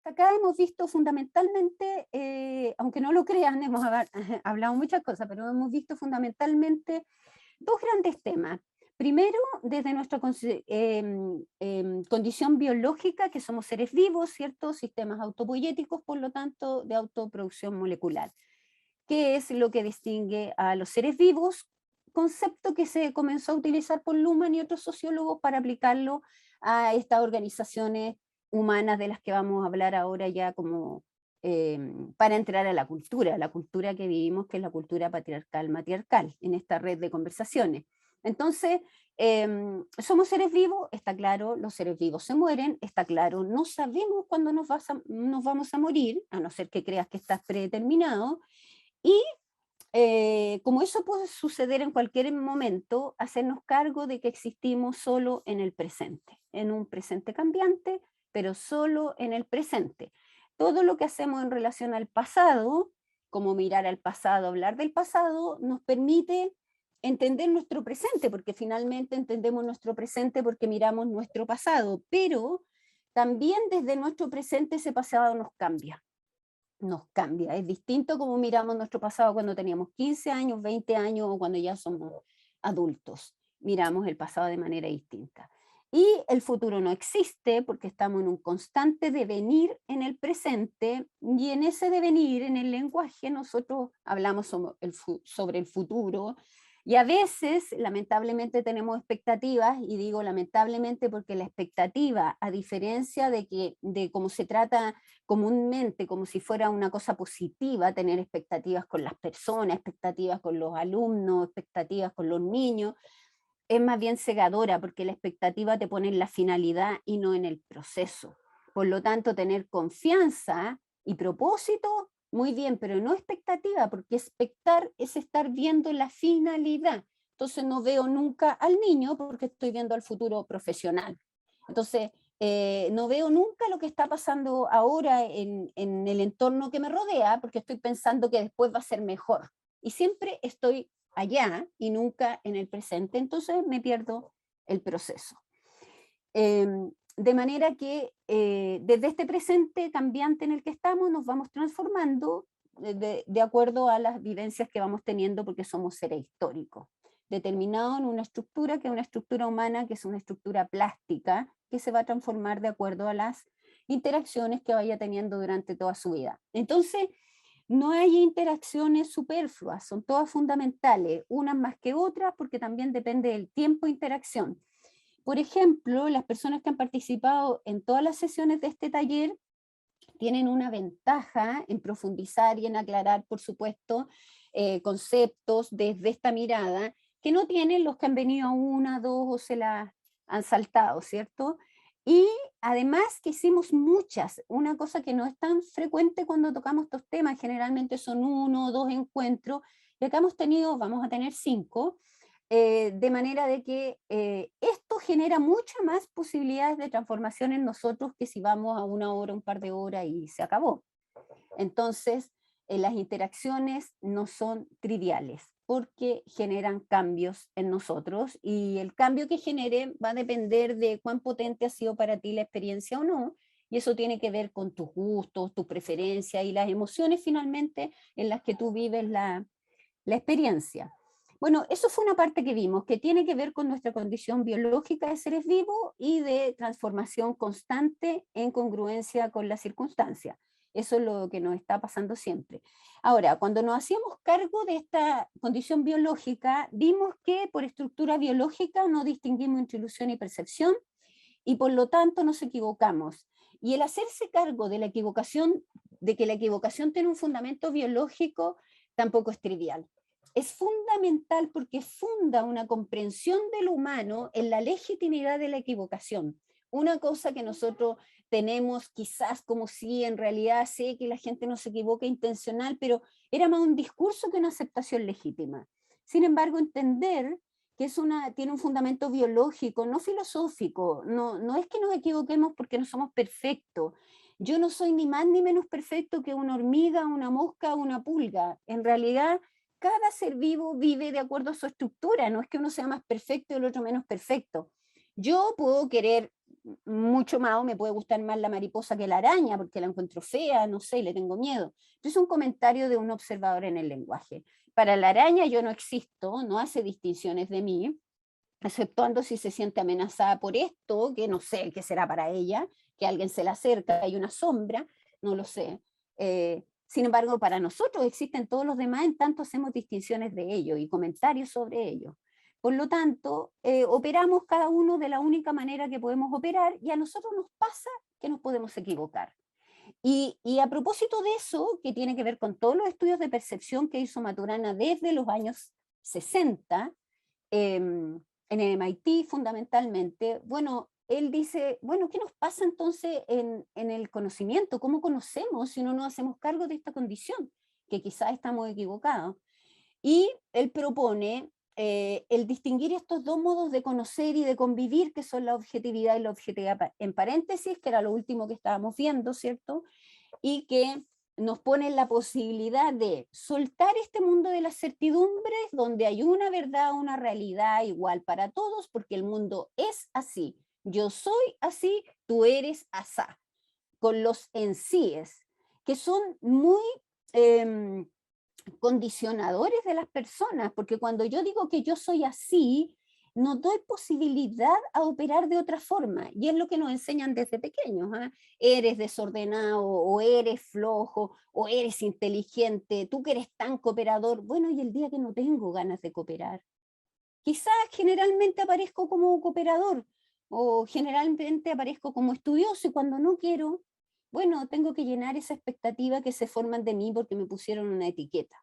acá hemos visto fundamentalmente, aunque no lo crean, hemos hablado muchas cosas, pero hemos visto fundamentalmente dos grandes temas. Primero, desde nuestra condición biológica, que somos seres vivos, ¿cierto? Sistemas autopoyéticos, por lo tanto, de autoproducción molecular. ¿Qué es lo que distingue a los seres vivos? Concepto que se comenzó a utilizar por Luhmann y otros sociólogos para aplicarlo a estas organizaciones humanas de las que vamos a hablar ahora ya como para entrar a la cultura que vivimos, que es la cultura patriarcal matriarcal, en esta red de conversaciones. Entonces, somos seres vivos, está claro, los seres vivos se mueren, está claro, no sabemos cuándo nos vamos a morir, a no ser que creas que estás predeterminado, y como eso puede suceder en cualquier momento, hacernos cargo de que existimos solo en el presente, en un presente cambiante, pero solo en el presente. Todo lo que hacemos en relación al pasado, como mirar al pasado, hablar del pasado, nos permite entender nuestro presente, porque finalmente entendemos nuestro presente porque miramos nuestro pasado, pero también desde nuestro presente ese pasado nos cambia. Es distinto como miramos nuestro pasado cuando teníamos 15 años, 20 años o cuando ya somos adultos. Miramos el pasado de manera distinta. Y el futuro no existe porque estamos en un constante devenir en el presente y en ese devenir, en el lenguaje, nosotros hablamos sobre el futuro y a veces, lamentablemente, tenemos expectativas, y digo lamentablemente porque la expectativa, a diferencia de cómo se trata comúnmente, como si fuera una cosa positiva, tener expectativas con las personas, expectativas con los alumnos, expectativas con los niños, es más bien cegadora porque la expectativa te pone en la finalidad y no en el proceso. Por lo tanto, tener confianza y propósito, muy bien, pero no expectativa, porque expectar es estar viendo la finalidad. Entonces no veo nunca al niño porque estoy viendo al futuro profesional. Entonces, no veo nunca lo que está pasando ahora en el entorno que me rodea porque estoy pensando que después va a ser mejor. Y siempre estoy allá y nunca en el presente, entonces me pierdo el proceso. De manera que desde este presente cambiante en el que estamos nos vamos transformando de acuerdo a las vivencias que vamos teniendo porque somos seres históricos, determinados en una estructura que es una estructura humana, que es una estructura plástica, que se va a transformar de acuerdo a las interacciones que vaya teniendo durante toda su vida. Entonces, no hay interacciones superfluas, son todas fundamentales, unas más que otras porque también depende del tiempo de interacción. Por ejemplo, las personas que han participado en todas las sesiones de este taller tienen una ventaja en profundizar y en aclarar, por supuesto, conceptos desde esta mirada que no tienen los que han venido a una, dos o se la han saltado, ¿cierto? Y además que hicimos muchas, una cosa que no es tan frecuente cuando tocamos estos temas, generalmente son uno o dos encuentros, y acá hemos tenido, vamos a tener 5, de manera de que esto genera muchas más posibilidades de transformación en nosotros que si vamos a una hora, un par de horas y se acabó. Entonces, las interacciones no son triviales porque generan cambios en nosotros y el cambio que genere va a depender de cuán potente ha sido para ti la experiencia o no, y eso tiene que ver con tus gustos, tus preferencias y las emociones finalmente en las que tú vives la experiencia. Bueno, eso fue una parte que vimos, que tiene que ver con nuestra condición biológica de seres vivos y de transformación constante en congruencia con las circunstancias. Eso es lo que nos está pasando siempre. Ahora, cuando nos hacíamos cargo de esta condición biológica, vimos que por estructura biológica no distinguimos entre ilusión y percepción y por lo tanto nos equivocamos. Y el hacerse cargo de la equivocación, de que la equivocación tiene un fundamento biológico, tampoco es trivial. Es fundamental porque funda una comprensión del humano en la legitimidad de la equivocación. Una cosa que nosotros tenemos quizás como si en realidad sé que la gente no se equivoca intencional, pero era más un discurso que una aceptación legítima. Sin embargo, entender que tiene un fundamento biológico, no filosófico, no es que nos equivoquemos porque no somos perfectos. Yo no soy ni más ni menos perfecto que una hormiga, una mosca o una pulga. En realidad, cada ser vivo vive de acuerdo a su estructura, no es que uno sea más perfecto y el otro menos perfecto. Yo puedo querer mucho más, o me puede gustar más la mariposa que la araña, porque la encuentro fea, no sé, le tengo miedo. Es un comentario de un observador en el lenguaje. Para la araña yo no existo, no hace distinciones de mí, exceptuando si se siente amenazada por esto, que no sé qué será para ella, que alguien se le acerca, hay una sombra, no lo sé. Sin embargo, para nosotros existen todos los demás, en tanto hacemos distinciones de ello y comentarios sobre ello. Por lo tanto, operamos cada uno de la única manera que podemos operar y a nosotros nos pasa que nos podemos equivocar. Y a propósito de eso, que tiene que ver con todos los estudios de percepción que hizo Maturana desde los años 60, en el MIT fundamentalmente, bueno, él dice, bueno, ¿qué nos pasa entonces en el conocimiento? ¿Cómo conocemos si no nos hacemos cargo de esta condición? Que quizás estamos equivocados. Y él propone el distinguir estos dos modos de conocer y de convivir, que son la objetividad y la objetividad en paréntesis, que era lo último que estábamos viendo, ¿cierto? Y que nos ponen la posibilidad de soltar este mundo de las certidumbres, donde hay una verdad, una realidad igual para todos, porque el mundo es así. Yo soy así, tú eres asá, con los en síes, que son muy eh, condicionadores de las personas, porque cuando yo digo que yo soy así, no doy posibilidad a operar de otra forma, y es lo que nos enseñan desde pequeños, ¿eh? Eres desordenado, o eres flojo, o eres inteligente, tú que eres tan cooperador, bueno, y el día que no tengo ganas de cooperar, quizás generalmente aparezco como cooperador, o generalmente aparezco como estudioso, y cuando no quiero, bueno, tengo que llenar esa expectativa que se forman de mí porque me pusieron una etiqueta,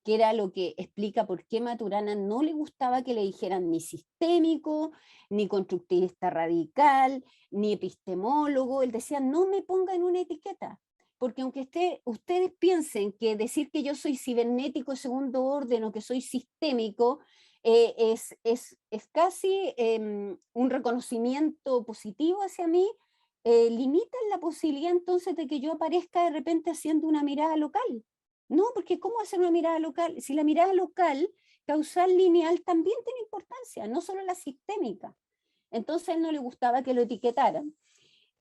que era lo que explica por qué Maturana no le gustaba que le dijeran ni sistémico, ni constructivista radical, ni epistemólogo. Él decía, no me ponga en una etiqueta, porque aunque ustedes piensen que decir que yo soy cibernético de segundo orden o que soy sistémico, es casi un reconocimiento positivo hacia mí, limitan la posibilidad entonces de que yo aparezca de repente haciendo una mirada local. No, porque ¿cómo hacer una mirada local? Si la mirada local, causal, lineal, también tiene importancia, no solo la sistémica. Entonces a él no le gustaba que lo etiquetaran.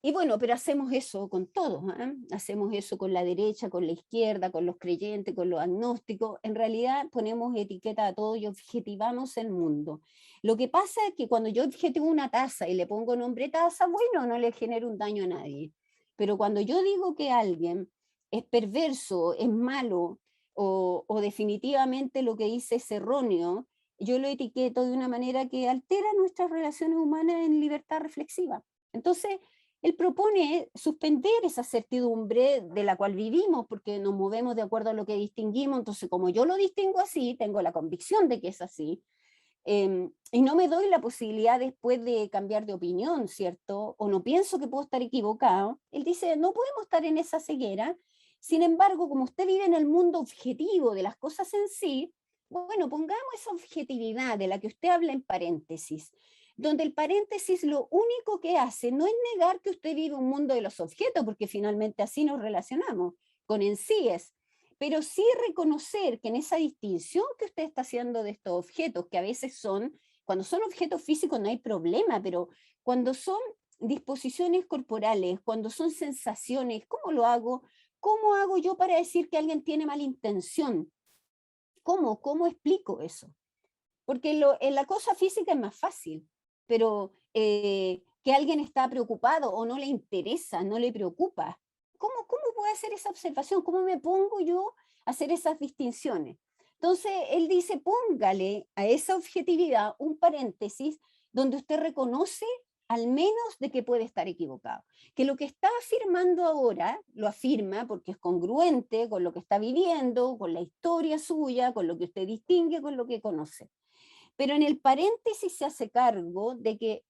Y bueno, pero hacemos eso con todos, ¿eh? Hacemos eso con la derecha, con la izquierda, con los creyentes, con los agnósticos. En realidad ponemos etiqueta a todo y objetivamos el mundo. Lo que pasa es que cuando yo objetivo una taza y le pongo nombre taza, bueno, no le genero un daño a nadie. Pero cuando yo digo que alguien es perverso, es malo, o definitivamente lo que dice es erróneo, yo lo etiqueto de una manera que altera nuestras relaciones humanas en libertad reflexiva. Entonces, él propone suspender esa certidumbre de la cual vivimos, porque nos movemos de acuerdo a lo que distinguimos. Entonces, como yo lo distingo así, tengo la convicción de que es así, y no me doy la posibilidad después de cambiar de opinión, ¿cierto? O no pienso que puedo estar equivocado. Él dice, no podemos estar en esa ceguera. Sin embargo, como usted vive en el mundo objetivo de las cosas en sí, bueno, pongamos esa objetividad de la que usted habla en paréntesis, donde el paréntesis lo único que hace no es negar que usted vive un mundo de los objetos, porque finalmente así nos relacionamos con en sí es, pero sí reconocer que en esa distinción que usted está haciendo de estos objetos, que a veces son, cuando son objetos físicos no hay problema, pero cuando son disposiciones corporales, cuando son sensaciones, ¿cómo lo hago? ¿Cómo hago yo para decir que alguien tiene mala intención? ¿Cómo explico eso? Porque en la cosa física es más fácil, pero que alguien está preocupado o no le interesa, no le preocupa. ¿Cómo puedo hacer esa observación? ¿Cómo me pongo yo a hacer esas distinciones? Entonces, él dice, póngale a esa objetividad un paréntesis donde usted reconoce al menos de que puede estar equivocado. Que lo que está afirmando ahora, lo afirma porque es congruente con lo que está viviendo, con la historia suya, con lo que usted distingue, con lo que conoce. Pero en el paréntesis se hace cargo de que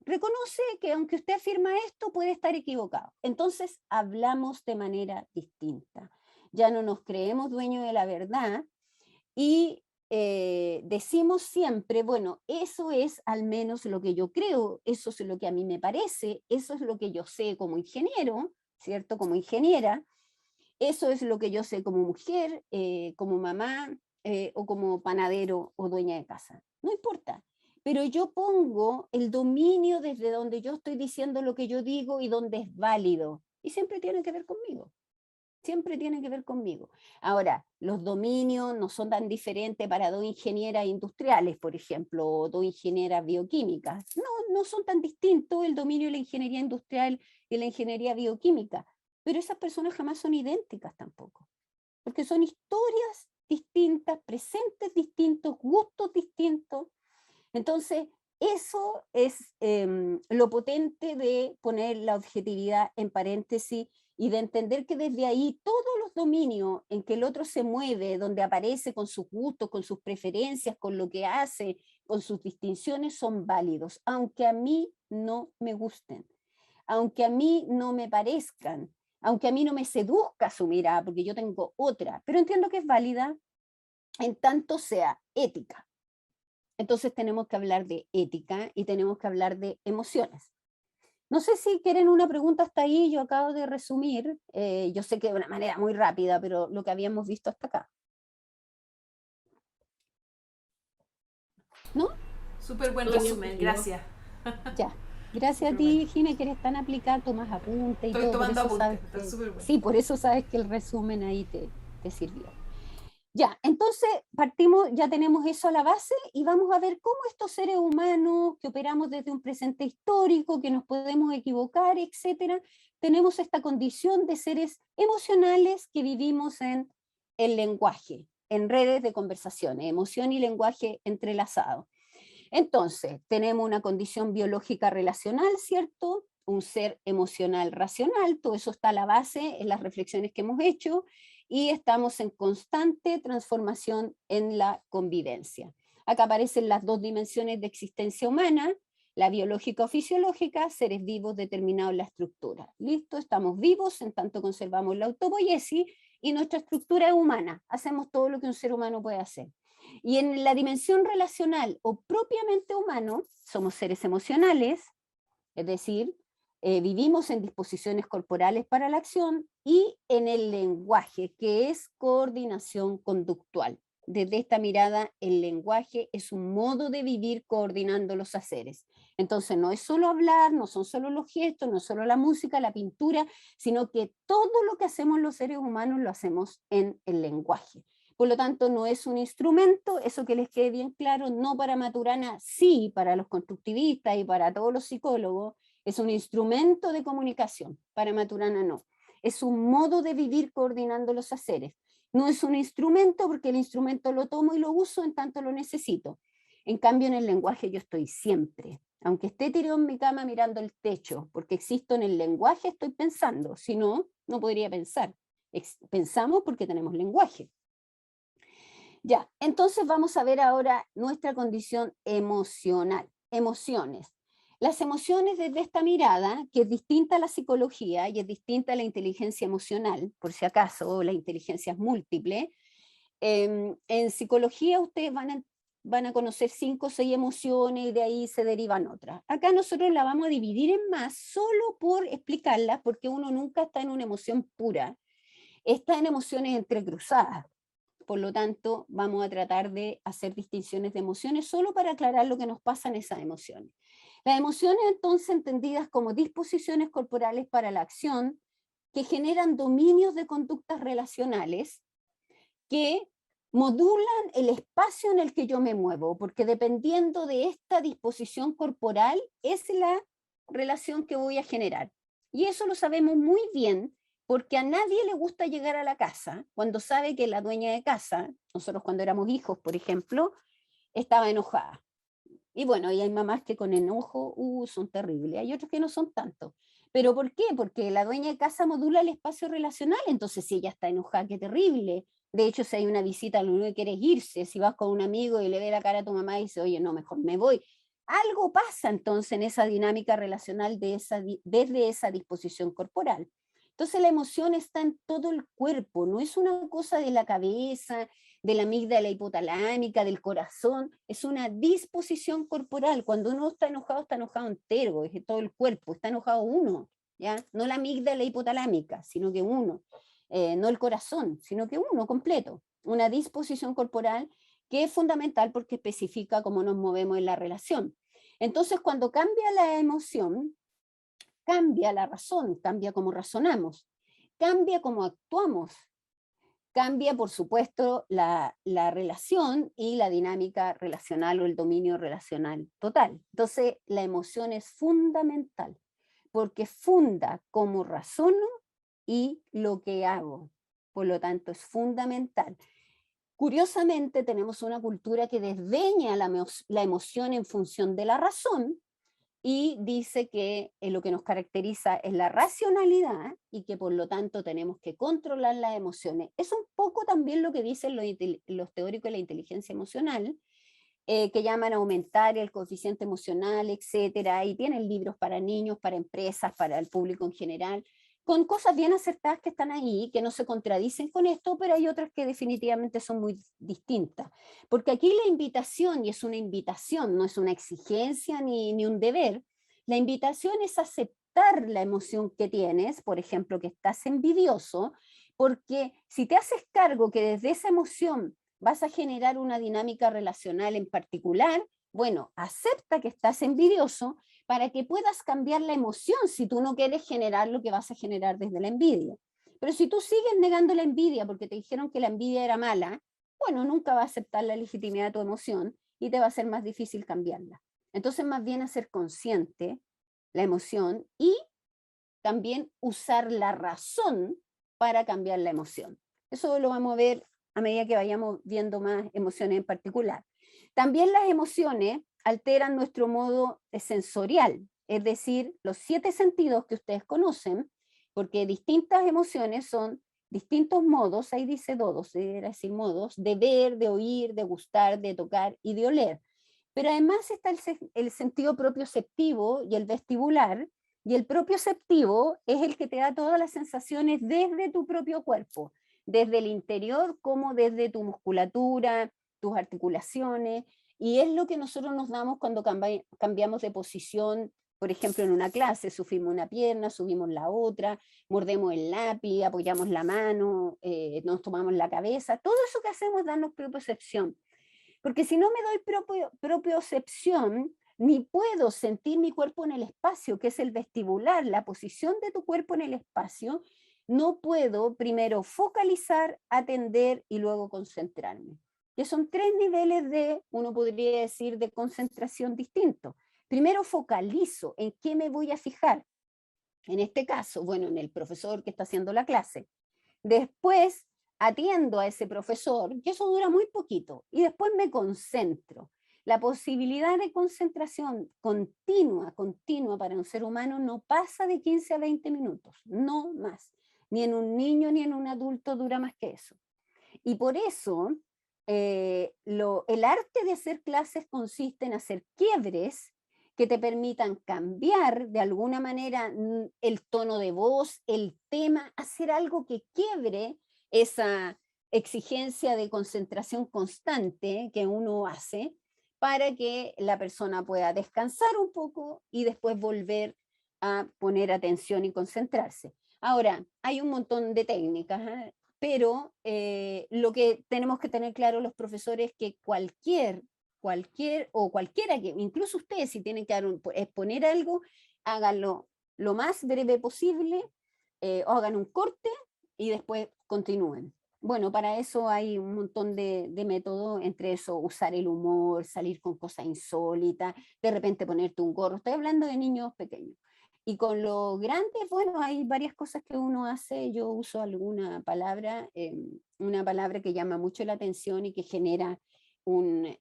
reconoce que aunque usted afirma esto, puede estar equivocado. Entonces hablamos de manera distinta. Ya no nos creemos dueños de la verdad y decimos siempre, bueno, eso es al menos lo que yo creo, eso es lo que a mí me parece, eso es lo que yo sé como ingeniero, ¿cierto? Como ingeniera, eso es lo que yo sé como mujer, como mamá, o como panadero o dueña de casa. No importa. pero yo pongo el dominio desde donde yo estoy diciendo lo que yo digo y donde es válido. Y siempre tiene que ver conmigo. Siempre tiene que ver conmigo. Ahora, los dominios no son tan diferentes para dos ingenieras industriales, por ejemplo, o dos ingenieras bioquímicas. No, no son tan distintos el dominio de la ingeniería industrial y la ingeniería bioquímica. Pero esas personas jamás son idénticas tampoco, porque son historias distintas, presentes distintos, gustos distintos. Entonces, eso es lo potente de poner la objetividad en paréntesis y de entender que desde ahí todos los dominios en que el otro se mueve, donde aparece con sus gustos, con sus preferencias, con lo que hace, con sus distinciones, son válidos, aunque a mí no me gusten, aunque a mí no me parezcan, aunque a mí no me seduzca su mirada, porque yo tengo otra, pero entiendo que es válida en tanto sea ética. Entonces tenemos que hablar de ética y tenemos que hablar de emociones. No sé si quieren una pregunta hasta ahí, yo acabo de resumir, yo sé que de una manera muy rápida, pero lo que habíamos visto hasta acá. ¿No? Súper buen Tiene resumen, sentido. gracias. Ya. Gracias a Súper bueno. ti, Jime, que eres tan aplicada, tomas apunte y Estoy todo, por tomando eso apuntes, sabes está que, súper bueno. sí, por eso sabes que el resumen ahí te sirvió. Ya, entonces partimos, ya tenemos eso a la base y vamos a ver cómo estos seres humanos que operamos desde un presente histórico, que nos podemos equivocar, etcétera, tenemos esta condición de seres emocionales que vivimos en el lenguaje, en redes de conversaciones, emoción y lenguaje entrelazados. Entonces, tenemos una condición biológica relacional, ¿cierto? Un ser emocional racional, todo eso está a la base en las reflexiones que hemos hecho y estamos en constante transformación en la convivencia. Acá aparecen las dos dimensiones de existencia humana, la biológica o fisiológica, seres vivos determinados en la estructura. ¿Listo? Estamos vivos en tanto conservamos la autopoiesis y nuestra estructura es humana. Hacemos todo lo que un ser humano puede hacer. Y en la dimensión relacional o propiamente humano, somos seres emocionales, es decir, vivimos en disposiciones corporales para la acción y en el lenguaje, que es coordinación conductual. Desde esta mirada, el lenguaje es un modo de vivir coordinando los haceres. Entonces, no es solo hablar, no son solo los gestos, no es solo la música, la pintura, sino que todo lo que hacemos los seres humanos lo hacemos en el lenguaje. Por lo tanto, no es un instrumento, eso que les quede bien claro, no para Maturana, sí para los constructivistas y para todos los psicólogos, es un instrumento de comunicación, para Maturana no. Es un modo de vivir coordinando los haceres. No es un instrumento porque el instrumento lo tomo y lo uso en tanto lo necesito. En cambio, en el lenguaje yo estoy siempre. Aunque esté tirado en mi cama mirando el techo, porque existo en el lenguaje, estoy pensando. Si no, no podría pensar. Pensamos porque tenemos lenguaje. Ya, entonces vamos a ver ahora nuestra condición emocional, emociones. Las emociones desde esta mirada, que es distinta a la psicología y es distinta a la inteligencia emocional, por si acaso, o la inteligencia es múltiple, en psicología ustedes van a conocer 5 o 6 emociones y de ahí se derivan otras. Acá nosotros la vamos a dividir en más solo por explicarlas, porque uno nunca está en una emoción pura, está en emociones entrecruzadas. Por lo tanto, vamos a tratar de hacer distinciones de emociones solo para aclarar lo que nos pasa en esas emociones. Las emociones, entonces, entendidas como disposiciones corporales para la acción, que generan dominios de conductas relacionales que modulan el espacio en el que yo me muevo, porque dependiendo de esta disposición corporal es la relación que voy a generar. Y eso lo sabemos muy bien porque a nadie le gusta llegar a la casa cuando sabe que la dueña de casa, nosotros cuando éramos hijos, por ejemplo, estaba enojada. Y bueno, y hay mamás que con enojo son terribles, hay otros que no son tanto. ¿Pero por qué? Porque la dueña de casa modula el espacio relacional, entonces si ella está enojada, qué terrible. De hecho, si hay una visita, lo único que quieres irse, si vas con un amigo y le ve la cara a tu mamá y dice, oye, no, mejor me voy. Algo pasa entonces en esa dinámica relacional desde esa disposición corporal. Entonces la emoción está en todo el cuerpo, no es una cosa de la cabeza, de la amígdala hipotalámica, del corazón, es una disposición corporal. Cuando uno está enojado entero, es de todo el cuerpo, está enojado uno, ¿ya? No la amígdala hipotalámica, sino que uno, no el corazón, sino que uno completo, una disposición corporal que es fundamental porque especifica cómo nos movemos en la relación. Entonces, cuando cambia la emoción, cambia la razón, cambia cómo razonamos, cambia cómo actuamos, cambia, por supuesto, la relación y la dinámica relacional o el dominio relacional total. Entonces, la emoción es fundamental, porque funda cómo razono y lo que hago. Por lo tanto, es fundamental. Curiosamente, tenemos una cultura que desdeña la emoción en función de la razón, y dice que lo que nos caracteriza es la racionalidad y que por lo tanto tenemos que controlar las emociones. Es un poco también lo que dicen los teóricos de la inteligencia emocional, que llaman a aumentar el coeficiente emocional, etcétera, y tienen libros para niños, para empresas, para el público en general, con cosas bien acertadas que están ahí, que no se contradicen con esto, pero hay otras que definitivamente son muy distintas. Porque aquí la invitación, y es una invitación, no es una exigencia ni un deber, la invitación es aceptar la emoción que tienes, por ejemplo, que estás envidioso, porque si te haces cargo que desde esa emoción vas a generar una dinámica relacional en particular, bueno, acepta que estás envidioso para que puedas cambiar la emoción si tú no quieres generar lo que vas a generar desde la envidia. Pero si tú sigues negando la envidia porque te dijeron que la envidia era mala, bueno, nunca vas a aceptar la legitimidad de tu emoción y te va a ser más difícil cambiarla. Entonces, más bien hacer consciente la emoción y también usar la razón para cambiar la emoción. Eso lo vamos a ver a medida que vayamos viendo más emociones en particular. También las emociones alteran nuestro modo sensorial, es decir, los 7 sentidos que ustedes conocen, porque distintas emociones son distintos modos, ahí dice todos, era decir, modos, de ver, de oír, de gustar, de tocar y de oler. Pero además está el sentido propioceptivo y el vestibular, y el propioceptivo es el que te da todas las sensaciones desde tu propio cuerpo, desde el interior como desde tu musculatura, tus articulaciones, y es lo que nosotros nos damos cuando cambiamos de posición, por ejemplo, en una clase, subimos una pierna, subimos la otra, mordemos el lápiz, apoyamos la mano, nos tomamos la cabeza, todo eso que hacemos es darnos propiocepción. Porque si no me doy propiocepción, ni puedo sentir mi cuerpo en el espacio, que es el vestibular, la posición de tu cuerpo en el espacio, no puedo primero focalizar, atender y luego concentrarme. Que son 3 niveles de, uno podría decir, de concentración distintos. Primero focalizo en qué me voy a fijar. En este caso, bueno, en el profesor que está haciendo la clase. Después atiendo a ese profesor, y eso dura muy poquito, y después me concentro. La posibilidad de concentración continua para un ser humano no pasa de 15 a 20 minutos, no más. Ni en un niño ni en un adulto dura más que eso. Y por eso el arte de hacer clases consiste en hacer quiebres que te permitan cambiar de alguna manera el tono de voz, el tema, hacer algo que quiebre esa exigencia de concentración constante que uno hace para que la persona pueda descansar un poco y después volver a poner atención y concentrarse. Ahora, hay un montón de técnicas, ¿eh? Pero lo que tenemos que tener claro los profesores es que cualquiera que, incluso ustedes si tienen que exponer algo, háganlo lo más breve posible, o hagan un corte y después continúen. Bueno, para eso hay un montón de métodos, entre eso usar el humor, salir con cosas insólitas, de repente ponerte un gorro. Estoy hablando de niños pequeños. Y con los grandes, bueno, hay varias cosas que uno hace. Yo uso alguna palabra, una palabra que llama mucho la atención y que genera un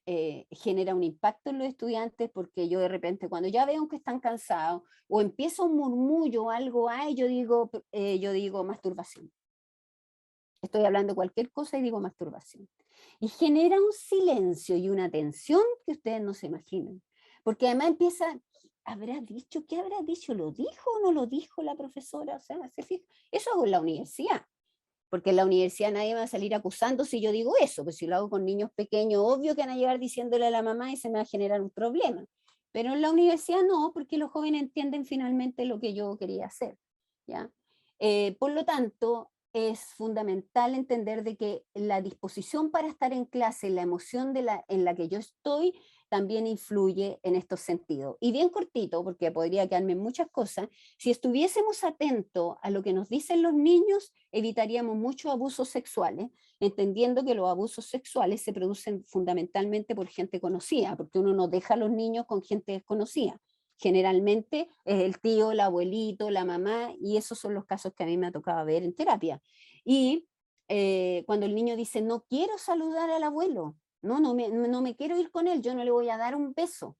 impacto en los estudiantes, porque yo de repente cuando ya veo que están cansados o empieza un murmullo o algo, yo digo masturbación. Estoy hablando de cualquier cosa y digo masturbación. Y genera un silencio y una tensión que ustedes no se imaginan. Porque además empieza, ¿habrá dicho? ¿Qué habrá dicho? ¿Lo dijo o no lo dijo la profesora? O sea, ¿se fija? Eso hago en la universidad. Porque en la universidad nadie va a salir acusando si yo digo eso. Pues si lo hago con niños pequeños, obvio que van a llegar diciéndole a la mamá y se me va a generar un problema. Pero en la universidad no, porque los jóvenes entienden finalmente lo que yo quería hacer. ¿Ya? Por lo tanto, es fundamental entender de que la disposición para estar en clase, la emoción en la que yo estoy, también influye en estos sentidos. Y bien cortito, porque podría quedarme en muchas cosas, si estuviésemos atentos a lo que nos dicen los niños, evitaríamos muchos abusos sexuales, entendiendo que los abusos sexuales se producen fundamentalmente por gente conocida, porque uno no deja a los niños con gente desconocida. Generalmente es el tío, el abuelito, la mamá, y esos son los casos que a mí me ha tocado ver en terapia. Y cuando el niño dice, no quiero saludar al abuelo, no me quiero ir con él, yo no le voy a dar un beso.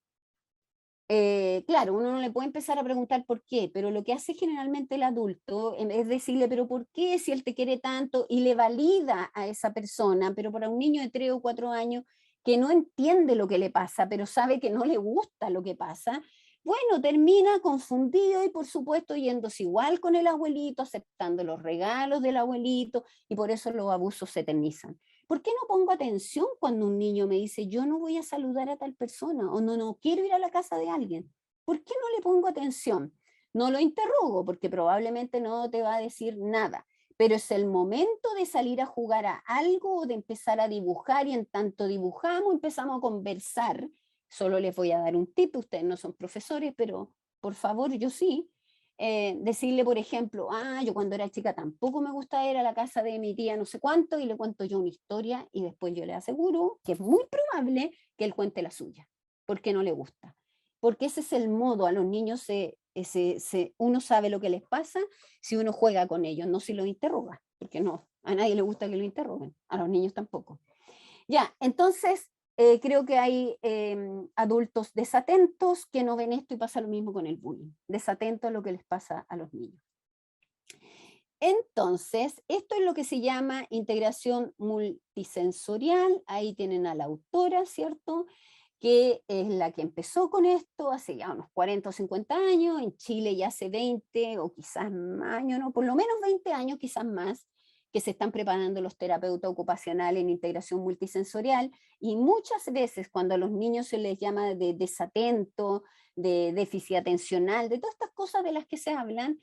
Claro, uno no le puede empezar a preguntar por qué, pero lo que hace generalmente el adulto es decirle, pero ¿por qué si él te quiere tanto? Y le valida a esa persona, pero para un niño de 3 o 4 años que no entiende lo que le pasa, pero sabe que no le gusta lo que pasa, bueno, termina confundido y por supuesto yéndose igual con el abuelito, aceptando los regalos del abuelito y por eso los abusos se eternizan. ¿Por qué no pongo atención cuando un niño me dice, yo no voy a saludar a tal persona o no quiero ir a la casa de alguien? ¿Por qué no le pongo atención? No lo interrogo porque probablemente no te va a decir nada, pero es el momento de salir a jugar a algo o de empezar a dibujar y en tanto dibujamos empezamos a conversar. Solo les voy a dar un tip, ustedes no son profesores, pero por favor, yo sí. Decirle, por ejemplo, yo cuando era chica tampoco me gustaba ir a la casa de mi tía no sé cuánto y le cuento yo una historia y después yo le aseguro que es muy probable que él cuente la suya, porque no le gusta. Porque ese es el modo, a los niños uno sabe lo que les pasa si uno juega con ellos, no si los interroga, porque no, a nadie le gusta que lo interroguen, a los niños tampoco. Ya, entonces creo que hay adultos desatentos que no ven esto y pasa lo mismo con el bullying, desatentos a lo que les pasa a los niños. Entonces, esto es lo que se llama integración multisensorial, ahí tienen a la autora, ¿cierto?, que es la que empezó con esto hace ya unos 40 o 50 años, en Chile ya hace 20 o quizás más años, no, por lo menos 20 años, quizás más, que se están preparando los terapeutas ocupacionales en integración multisensorial, y muchas veces cuando a los niños se les llama de desatento, de déficit atencional, de todas estas cosas de las que se hablan,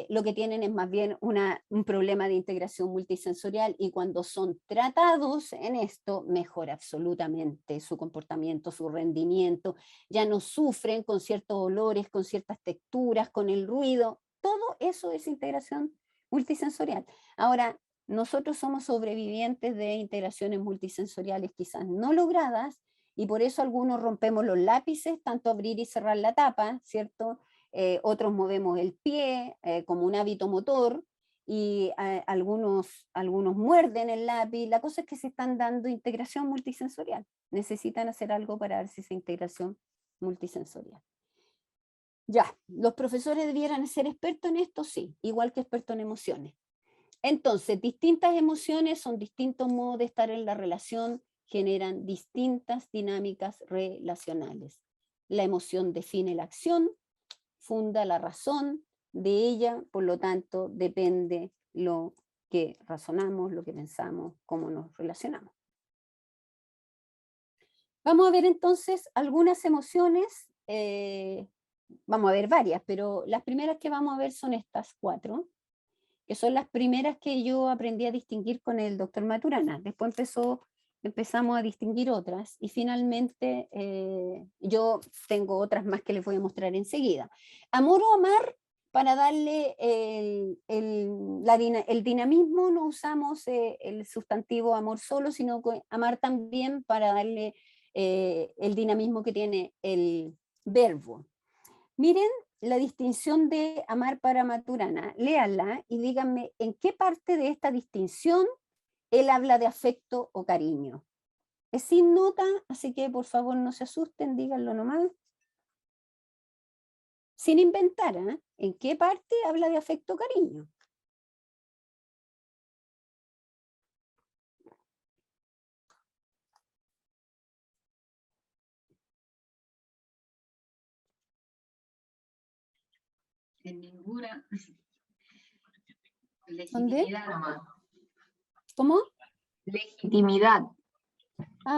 lo que tienen es más bien un problema de integración multisensorial y cuando son tratados en esto, mejora absolutamente su comportamiento, su rendimiento, ya no sufren con ciertos olores, con ciertas texturas, con el ruido, todo eso es integración multisensorial. Ahora, nosotros somos sobrevivientes de integraciones multisensoriales quizás no logradas y por eso algunos rompemos los lápices, tanto abrir y cerrar la tapa, ¿cierto? Otros movemos el pie como un hábito motor y algunos muerden el lápiz. La cosa es que se están dando integración multisensorial. Necesitan hacer algo para darse esa integración multisensorial. Ya, ¿los profesores debieran ser expertos en esto? Sí, igual que expertos en emociones. Entonces, distintas emociones son distintos modos de estar en la relación, generan distintas dinámicas relacionales. La emoción define la acción, funda la razón de ella, por lo tanto, depende lo que razonamos, lo que pensamos, cómo nos relacionamos. Vamos a ver entonces algunas emociones, vamos a ver varias, pero las primeras que vamos a ver son estas 4, que son las primeras que yo aprendí a distinguir con el doctor Maturana. Después empezamos a distinguir otras y finalmente yo tengo otras más que les voy a mostrar enseguida. Amor o amar, para darle el dinamismo no usamos el sustantivo amor solo, sino que amar también para darle el dinamismo que tiene el verbo. Miren la distinción de amar para Maturana, léanla y díganme en qué parte de esta distinción él habla de afecto o cariño. Es sin nota, así que por favor no se asusten, díganlo nomás. Sin inventar, ¿eh? ¿En qué parte habla de afecto o cariño? En ninguna. ¿Dónde? Legitimidad nomás. ¿Cómo? Legitimidad.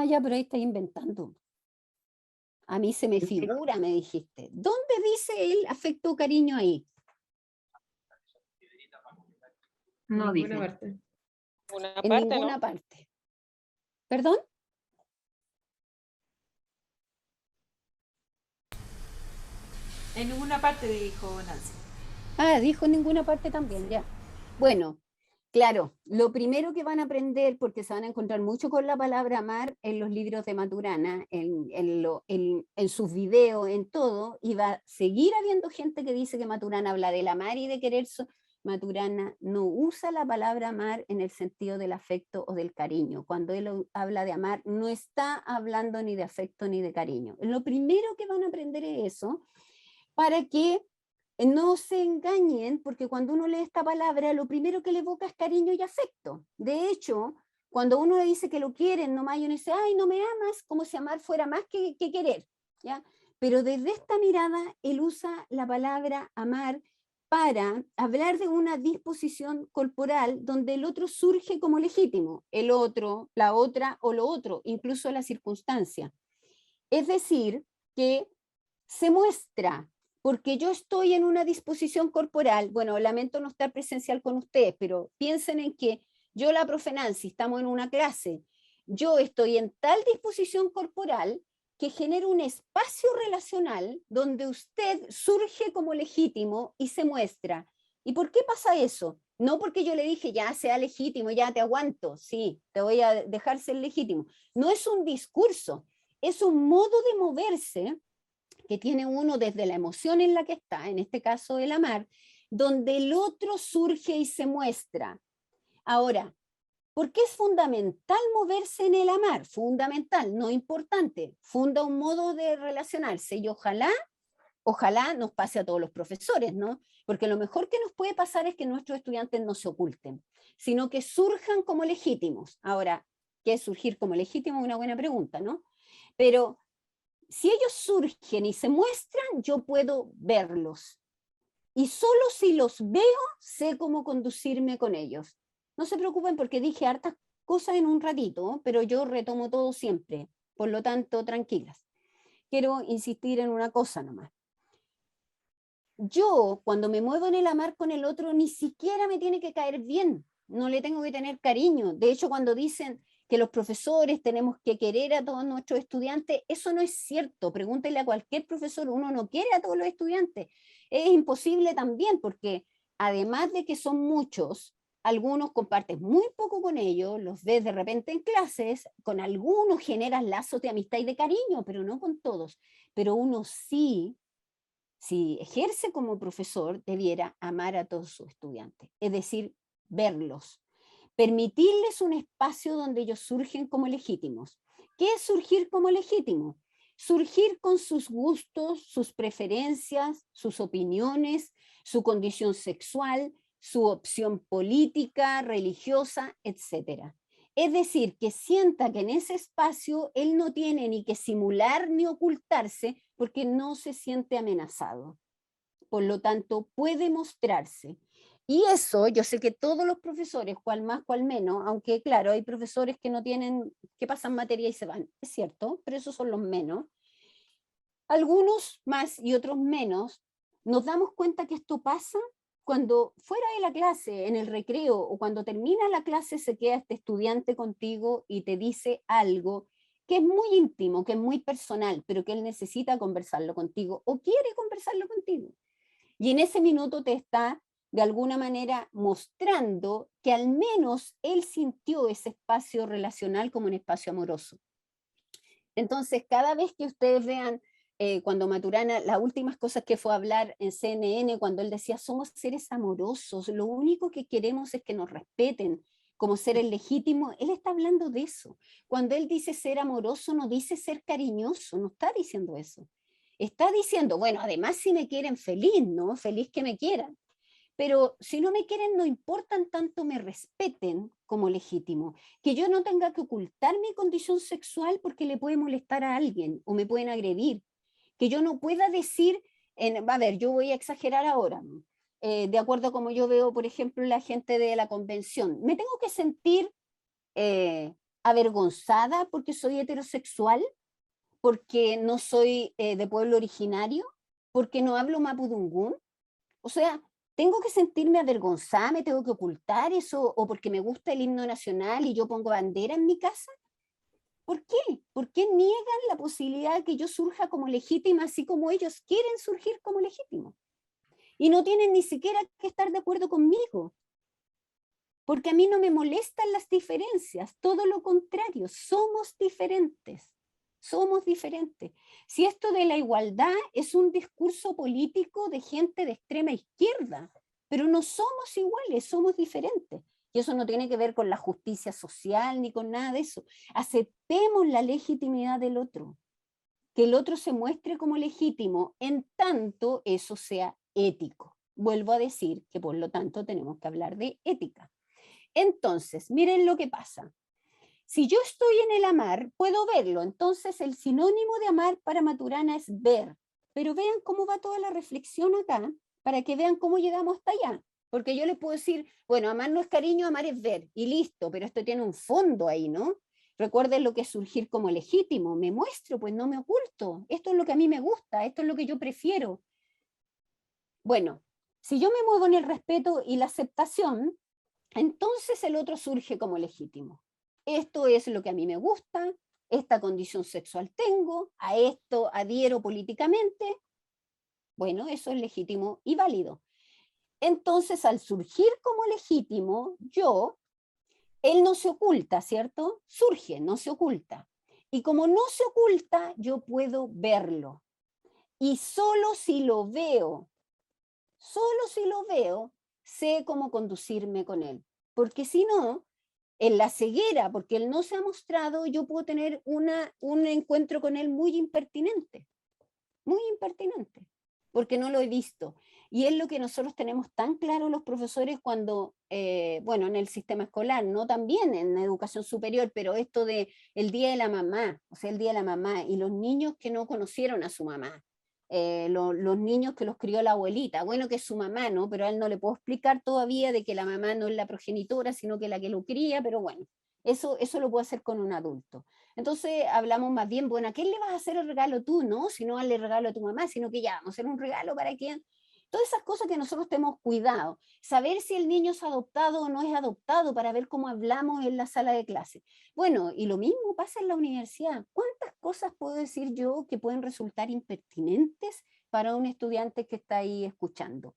Ya, pero ahí está inventando. A mí se me figura, me dijiste. ¿Dónde dice el afecto o cariño ahí? No Ninguna dice. parte. Una En parte, ninguna ¿no? parte. ¿Perdón? En ninguna parte dijo Nancy. Ah, dijo en ninguna parte también, ya. Bueno, claro, lo primero que van a aprender, porque se van a encontrar mucho con la palabra amar en los libros de Maturana, en sus videos, en todo, y va a seguir habiendo gente que dice que Maturana habla del amar y de querer. Maturana no usa la palabra amar en el sentido del afecto o del cariño. Cuando él habla de amar, no está hablando ni de afecto ni de cariño. Lo primero que van a aprender es eso, para que no se engañen, porque cuando uno lee esta palabra, lo primero que le evoca es cariño y afecto. De hecho, cuando uno le dice que lo quieren, nomás uno dice, ay, no me amas, como si amar fuera más que querer, ¿ya? Pero desde esta mirada, él usa la palabra amar para hablar de una disposición corporal donde el otro surge como legítimo, el otro, la otra o lo otro, incluso la circunstancia. Es decir, que se muestra, porque yo estoy en una disposición corporal, bueno, lamento no estar presencial con ustedes, pero piensen en que yo, la profe Nancy, estamos en una clase, yo estoy en tal disposición corporal que genera un espacio relacional donde usted surge como legítimo y se muestra. ¿Y por qué pasa eso? No porque yo le dije, ya sea legítimo, ya te aguanto, sí, te voy a dejar ser legítimo. No es un discurso, es un modo de moverse que tiene uno desde la emoción en la que está, en este caso el amar, donde el otro surge y se muestra. Ahora, ¿por qué es fundamental moverse en el amar? Fundamental, no importante. Funda un modo de relacionarse y ojalá nos pase a todos los profesores, ¿no? Porque lo mejor que nos puede pasar es que nuestros estudiantes no se oculten, sino que surjan como legítimos. Ahora, ¿qué es surgir como legítimo? Una buena pregunta, ¿no? Pero si ellos surgen y se muestran, yo puedo verlos. Y solo si los veo, sé cómo conducirme con ellos. No se preocupen porque dije hartas cosas en un ratito, pero yo retomo todo siempre. Por lo tanto, tranquilas. Quiero insistir en una cosa nomás. Yo, cuando me muevo en el amar con el otro, ni siquiera me tiene que caer bien. No le tengo que tener cariño. De hecho, cuando dicen que los profesores tenemos que querer a todos nuestros estudiantes, eso no es cierto. Pregúntele a cualquier profesor, uno no quiere a todos los estudiantes. Es imposible también, porque además de que son muchos, algunos compartes muy poco con ellos, los ves de repente en clases, con algunos generas lazos de amistad y de cariño, pero no con todos. Pero uno sí, si ejerce como profesor, debiera amar a todos sus estudiantes, es decir, verlos, permitirles un espacio donde ellos surgen como legítimos. ¿Qué es surgir como legítimo? Surgir con sus gustos, sus preferencias, sus opiniones, su condición sexual, su opción política, religiosa, etc. Es decir, que sienta que en ese espacio él no tiene ni que simular ni ocultarse porque no se siente amenazado. Por lo tanto, puede mostrarse. Y eso, yo sé que todos los profesores, cual más, cual menos, aunque claro, hay profesores que no tienen, que pasan materia y se van, es cierto, pero esos son los menos. Algunos más y otros menos, nos damos cuenta que esto pasa cuando fuera de la clase, en el recreo, o cuando termina la clase, se queda este estudiante contigo y te dice algo que es muy íntimo, que es muy personal, pero que él necesita conversarlo contigo o quiere conversarlo contigo. Y en ese minuto te está de alguna manera mostrando que al menos él sintió ese espacio relacional como un espacio amoroso. Entonces, cada vez que ustedes vean cuando Maturana, las últimas cosas que fue a hablar en CNN, cuando él decía, somos seres amorosos, lo único que queremos es que nos respeten como seres legítimos, él está hablando de eso. Cuando él dice ser amoroso, no dice ser cariñoso, no está diciendo eso. Está diciendo, bueno, además si me quieren feliz, ¿no? Feliz que me quieran. Pero si no me quieren, no importan tanto, me respeten como legítimo. Que yo no tenga que ocultar mi condición sexual porque le puede molestar a alguien o me pueden agredir. Que yo no pueda decir, a ver, yo voy a exagerar ahora, de acuerdo a como yo veo, por ejemplo, la gente de la convención. ¿Me tengo que sentir avergonzada porque soy heterosexual? ¿Porque no soy de pueblo originario? ¿Porque no hablo mapudungún? O sea, ¿Tengo que sentirme avergonzada? ¿Me tengo que ocultar eso? ¿O porque me gusta el himno nacional y yo pongo bandera en mi casa? ¿Por qué? ¿Por qué niegan la posibilidad de que yo surja como legítima, así como ellos quieren surgir como legítimos? Y no tienen ni siquiera que estar de acuerdo conmigo, porque a mí no me molestan las diferencias, todo lo contrario, somos diferentes. Somos diferentes. Si esto de la igualdad es un discurso político de gente de extrema izquierda, pero no somos iguales, somos diferentes. Y eso no tiene que ver con la justicia social ni con nada de eso. Aceptemos la legitimidad del otro. Que el otro se muestre como legítimo, en tanto eso sea ético. Vuelvo a decir que por lo tanto tenemos que hablar de ética. Entonces, miren lo que pasa. Si yo estoy en el amar, puedo verlo. Entonces, el sinónimo de amar para Maturana es ver. Pero vean cómo va toda la reflexión acá, para que vean cómo llegamos hasta allá. Porque yo les puedo decir, bueno, amar no es cariño, amar es ver, y listo, pero esto tiene un fondo ahí, ¿no? Recuerden lo que es surgir como legítimo. Me muestro, pues no me oculto. Esto es lo que a mí me gusta, esto es lo que yo prefiero. Bueno, si yo me muevo en el respeto y la aceptación, entonces el otro surge como legítimo. Esto es lo que a mí me gusta, esta condición sexual tengo, a esto adhiero políticamente. Bueno, eso es legítimo y válido. Entonces, al surgir como legítimo, él no se oculta, ¿cierto? Surge, no se oculta. Y como no se oculta, yo puedo verlo. Y solo si lo veo, sé cómo conducirme con él. Porque si no, en la ceguera, porque él no se ha mostrado, yo puedo tener un encuentro con él muy impertinente, porque no lo he visto. Y es lo que nosotros tenemos tan claro los profesores cuando, bueno, en el sistema escolar, no también en la educación superior, pero esto de el Día de la Mamá, o sea, el Día de la Mamá, y los niños que no conocieron a su mamá, los niños que los crió la abuelita, bueno, que es su mamá, ¿no? Pero a él no le puedo explicar todavía de que la mamá no es la progenitora, sino que la que lo cría, pero bueno, eso lo puedo hacer con un adulto. Entonces hablamos más bien, bueno, ¿a quién le vas a hacer el regalo tú, no? Si no darle regalo a tu mamá, sino que ya, vamos a hacer un regalo para quién. Todas esas cosas que nosotros tenemos cuidado. Saber si el niño es adoptado o no es adoptado para ver cómo hablamos en la sala de clase. Bueno, y lo mismo pasa en la universidad. ¿Cuántas cosas puedo decir yo que pueden resultar impertinentes para un estudiante que está ahí escuchando?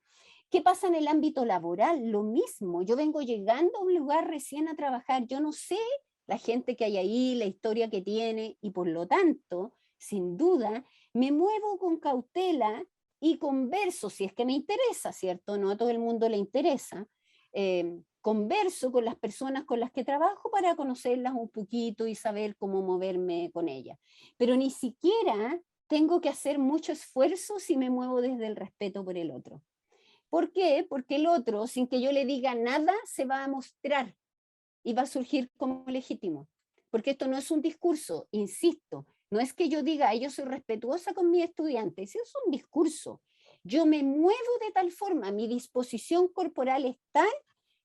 ¿Qué pasa en el ámbito laboral? Lo mismo. Yo vengo llegando a un lugar recién a trabajar. Yo no sé la gente que hay ahí, la historia que tiene, y por lo tanto, sin duda, me muevo con cautela y converso, si es que me interesa, ¿cierto? No a todo el mundo le interesa. Converso con las personas con las que trabajo para conocerlas un poquito y saber cómo moverme con ellas. Pero ni siquiera tengo que hacer mucho esfuerzo si me muevo desde el respeto por el otro. ¿Por qué? Porque el otro, sin que yo le diga nada, se va a mostrar y va a surgir como legítimo. Porque esto no es un discurso, insisto, no es que yo diga, yo soy respetuosa con mis estudiantes, es un discurso. Yo me muevo de tal forma, mi disposición corporal es tal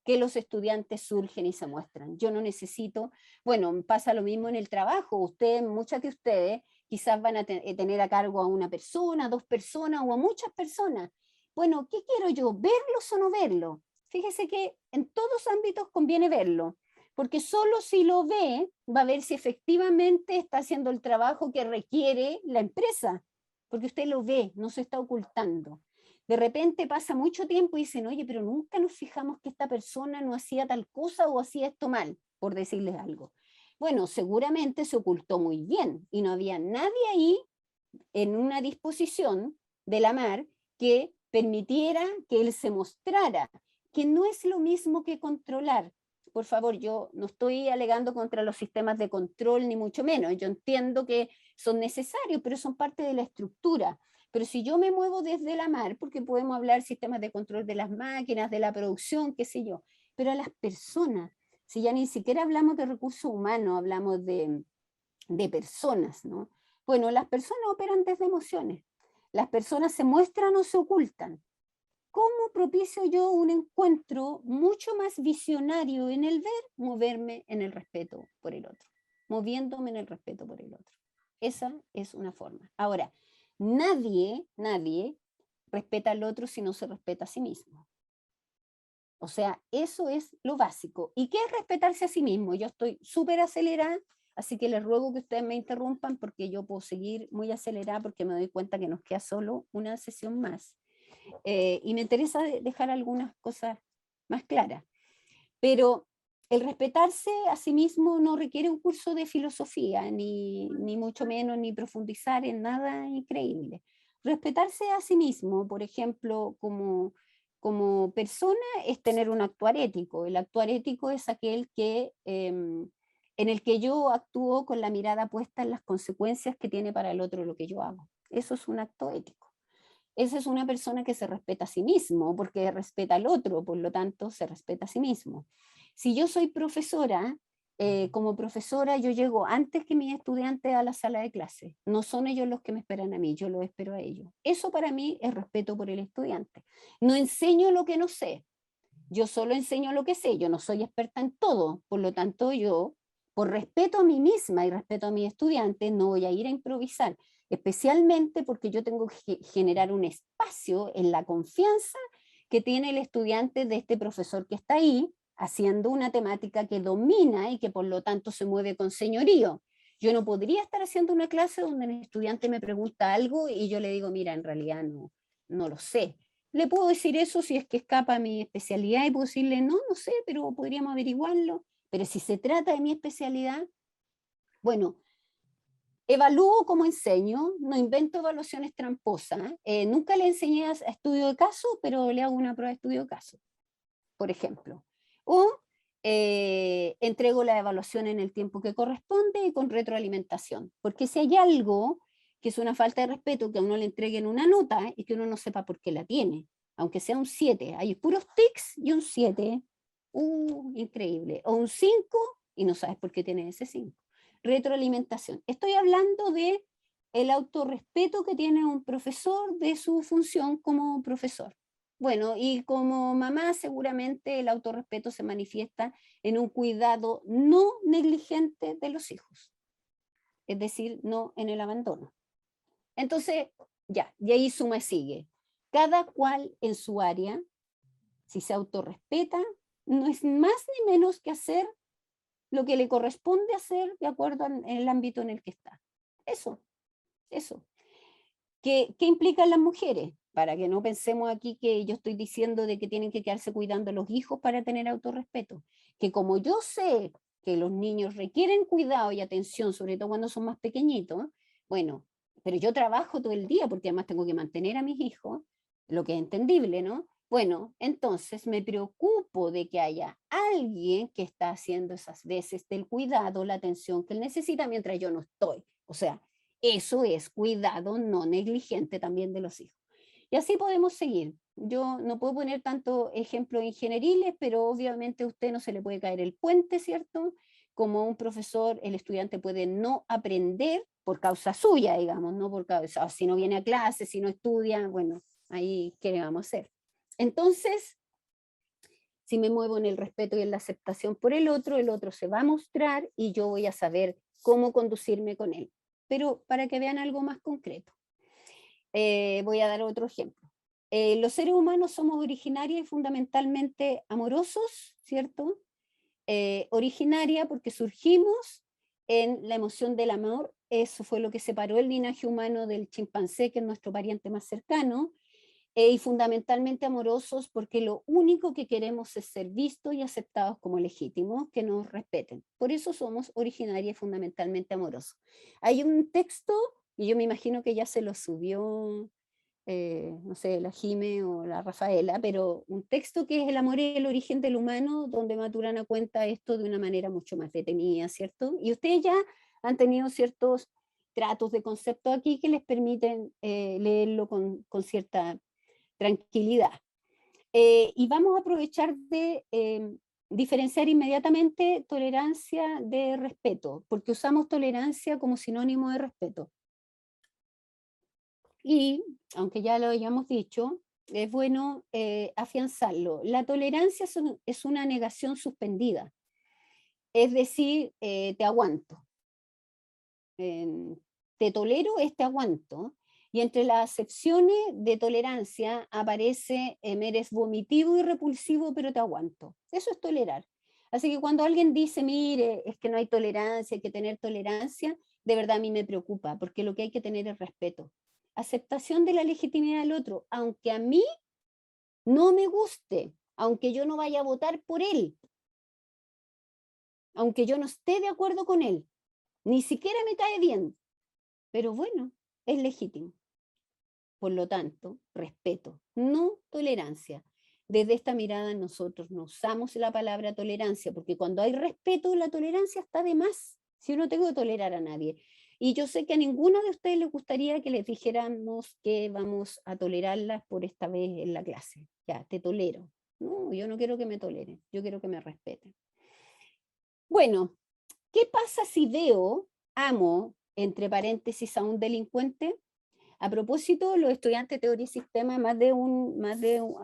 que los estudiantes surgen y se muestran. Yo no necesito, bueno, pasa lo mismo en el trabajo, ustedes, muchas de ustedes quizás van a tener a cargo a una persona, dos personas o a muchas personas. Bueno, ¿qué quiero yo? ¿Verlos o no verlos? Fíjese que en todos ámbitos conviene verlo, porque solo si lo ve va a ver si efectivamente está haciendo el trabajo que requiere la empresa, porque usted lo ve, no se está ocultando. De repente pasa mucho tiempo y dicen, oye, pero nunca nos fijamos que esta persona no hacía tal cosa o hacía esto mal, por decirles algo. Bueno, seguramente se ocultó muy bien y no había nadie ahí en una disposición de la mar que permitiera que él se mostrara, que no es lo mismo que controlar. Por favor, yo no estoy alegando contra los sistemas de control, ni mucho menos. Yo entiendo que son necesarios, pero son parte de la estructura. Pero si yo me muevo desde la mar, porque podemos hablar sistemas de control de las máquinas, de la producción, qué sé yo, pero a las personas, si ya ni siquiera hablamos de recursos humanos, hablamos de personas, ¿no? Bueno, las personas operan desde emociones. Las personas se muestran o se ocultan. ¿Cómo propicio yo un encuentro mucho más visionario en el ver? Moverme en el respeto por el otro. Moviéndome en el respeto por el otro. Esa es una forma. Ahora, nadie respeta al otro si no se respeta a sí mismo. O sea, eso es lo básico. ¿Y qué es respetarse a sí mismo? Yo estoy súper acelerada, así que les ruego que ustedes me interrumpan porque yo puedo seguir muy acelerada porque me doy cuenta que nos queda solo una sesión más. Y me interesa dejar algunas cosas más claras. Pero el respetarse a sí mismo no requiere un curso de filosofía, ni mucho menos, ni profundizar en nada increíble. Respetarse a sí mismo, por ejemplo, como persona, es tener un actuar ético. El actuar ético es aquel que, en el que yo actúo con la mirada puesta en las consecuencias que tiene para el otro lo que yo hago. Eso es un acto ético. Esa es una persona que se respeta a sí mismo, porque respeta al otro, por lo tanto se respeta a sí mismo. Si yo soy profesora, como profesora yo llego antes que mis estudiantes a la sala de clase. No son ellos los que me esperan a mí, yo los espero a ellos. Eso para mí es respeto por el estudiante. No enseño lo que no sé, yo solo enseño lo que sé, yo no soy experta en todo, por lo tanto yo, por respeto a mí misma y respeto a mis estudiantes, no voy a ir a improvisar, especialmente porque yo tengo que generar un espacio en la confianza que tiene el estudiante de este profesor que está ahí, haciendo una temática que domina y que por lo tanto se mueve con señorío. Yo no podría estar haciendo una clase donde el estudiante me pregunta algo y yo le digo, mira, en realidad no lo sé. Le puedo decir eso si es que escapa a mi especialidad y puedo decirle, no sé, pero podríamos averiguarlo. Pero si se trata de mi especialidad, bueno, evalúo como enseño, no invento evaluaciones tramposas. Nunca le enseñé a estudio de caso, pero le hago una prueba de estudio de caso, por ejemplo. O entrego la evaluación en el tiempo que corresponde y con retroalimentación. Porque si hay algo que es una falta de respeto, que a uno le entreguen una nota y que uno no sepa por qué la tiene, aunque sea un 7, hay puros tics y un 7, increíble, o un 5 y no sabes por qué tiene ese 5. Retroalimentación. Estoy hablando de el autorrespeto que tiene un profesor de su función como profesor. Bueno, y como mamá seguramente el autorrespeto se manifiesta en un cuidado no negligente de los hijos, es decir, no en el abandono. Entonces, ya, y ahí suma y sigue. Cada cual en su área, si se autorrespeta, no es más ni menos que hacer lo que le corresponde hacer de acuerdo en el ámbito en el que está. Eso. ¿Qué implican las mujeres? Para que no pensemos aquí que yo estoy diciendo de que tienen que quedarse cuidando a los hijos para tener autorrespeto. Que como yo sé que los niños requieren cuidado y atención, sobre todo cuando son más pequeñitos, bueno, pero yo trabajo todo el día porque además tengo que mantener a mis hijos, lo que es entendible, ¿no? Bueno, entonces me preocupo de que haya alguien que está haciendo esas veces del cuidado, la atención que él necesita mientras yo no estoy. O sea, eso es cuidado no negligente también de los hijos. Y así podemos seguir. Yo no puedo poner tanto ejemplos ingenieriles, pero obviamente a usted no se le puede caer el puente, ¿cierto? Como un profesor, el estudiante puede no aprender por causa suya, digamos, no por causa, si no viene a clase, si no estudia, bueno, ahí qué vamos a hacer. Entonces, si me muevo en el respeto y en la aceptación por el otro se va a mostrar y yo voy a saber cómo conducirme con él. Pero para que vean algo más concreto, voy a dar otro ejemplo. Los seres humanos somos originarios y fundamentalmente amorosos, ¿cierto? Originaria porque surgimos en la emoción del amor, eso fue lo que separó el linaje humano del chimpancé, que es nuestro pariente más cercano, y fundamentalmente amorosos porque lo único que queremos es ser vistos y aceptados como legítimos, que nos respeten. Por eso somos originarios y fundamentalmente amorosos. Hay un texto, y yo me imagino que ya se lo subió, no sé, la Jime o la Rafaela, pero un texto que es El amor y el origen del humano, donde Maturana cuenta esto de una manera mucho más detenida, ¿cierto? Y ustedes ya han tenido ciertos tratos de concepto aquí que les permiten leerlo con cierta tranquilidad. Y vamos a aprovechar de diferenciar inmediatamente tolerancia de respeto, porque usamos tolerancia como sinónimo de respeto. Y, aunque ya lo hayamos dicho, es bueno afianzarlo. La tolerancia es una negación suspendida, es decir, te aguanto. Te tolero, te aguanto. Y entre las acepciones de tolerancia aparece, me eres vomitivo y repulsivo, pero te aguanto. Eso es tolerar. Así que cuando alguien dice, mire, es que no hay tolerancia, hay que tener tolerancia, de verdad a mí me preocupa, porque lo que hay que tener es respeto. Aceptación de la legitimidad del otro, aunque a mí no me guste, aunque yo no vaya a votar por él, aunque yo no esté de acuerdo con él, ni siquiera me cae bien, pero bueno, es legítimo. Por lo tanto, respeto, no tolerancia. Desde esta mirada nosotros no usamos la palabra tolerancia, porque cuando hay respeto, la tolerancia está de más. Si yo no tengo que tolerar a nadie. Y yo sé que a ninguno de ustedes les gustaría que les dijéramos que vamos a tolerarlas por esta vez en la clase. Ya, te tolero. No, yo no quiero que me toleren, yo quiero que me respeten. Bueno, ¿qué pasa si veo, amo, entre paréntesis, a un delincuente? A propósito, los estudiantes de teoría y sistema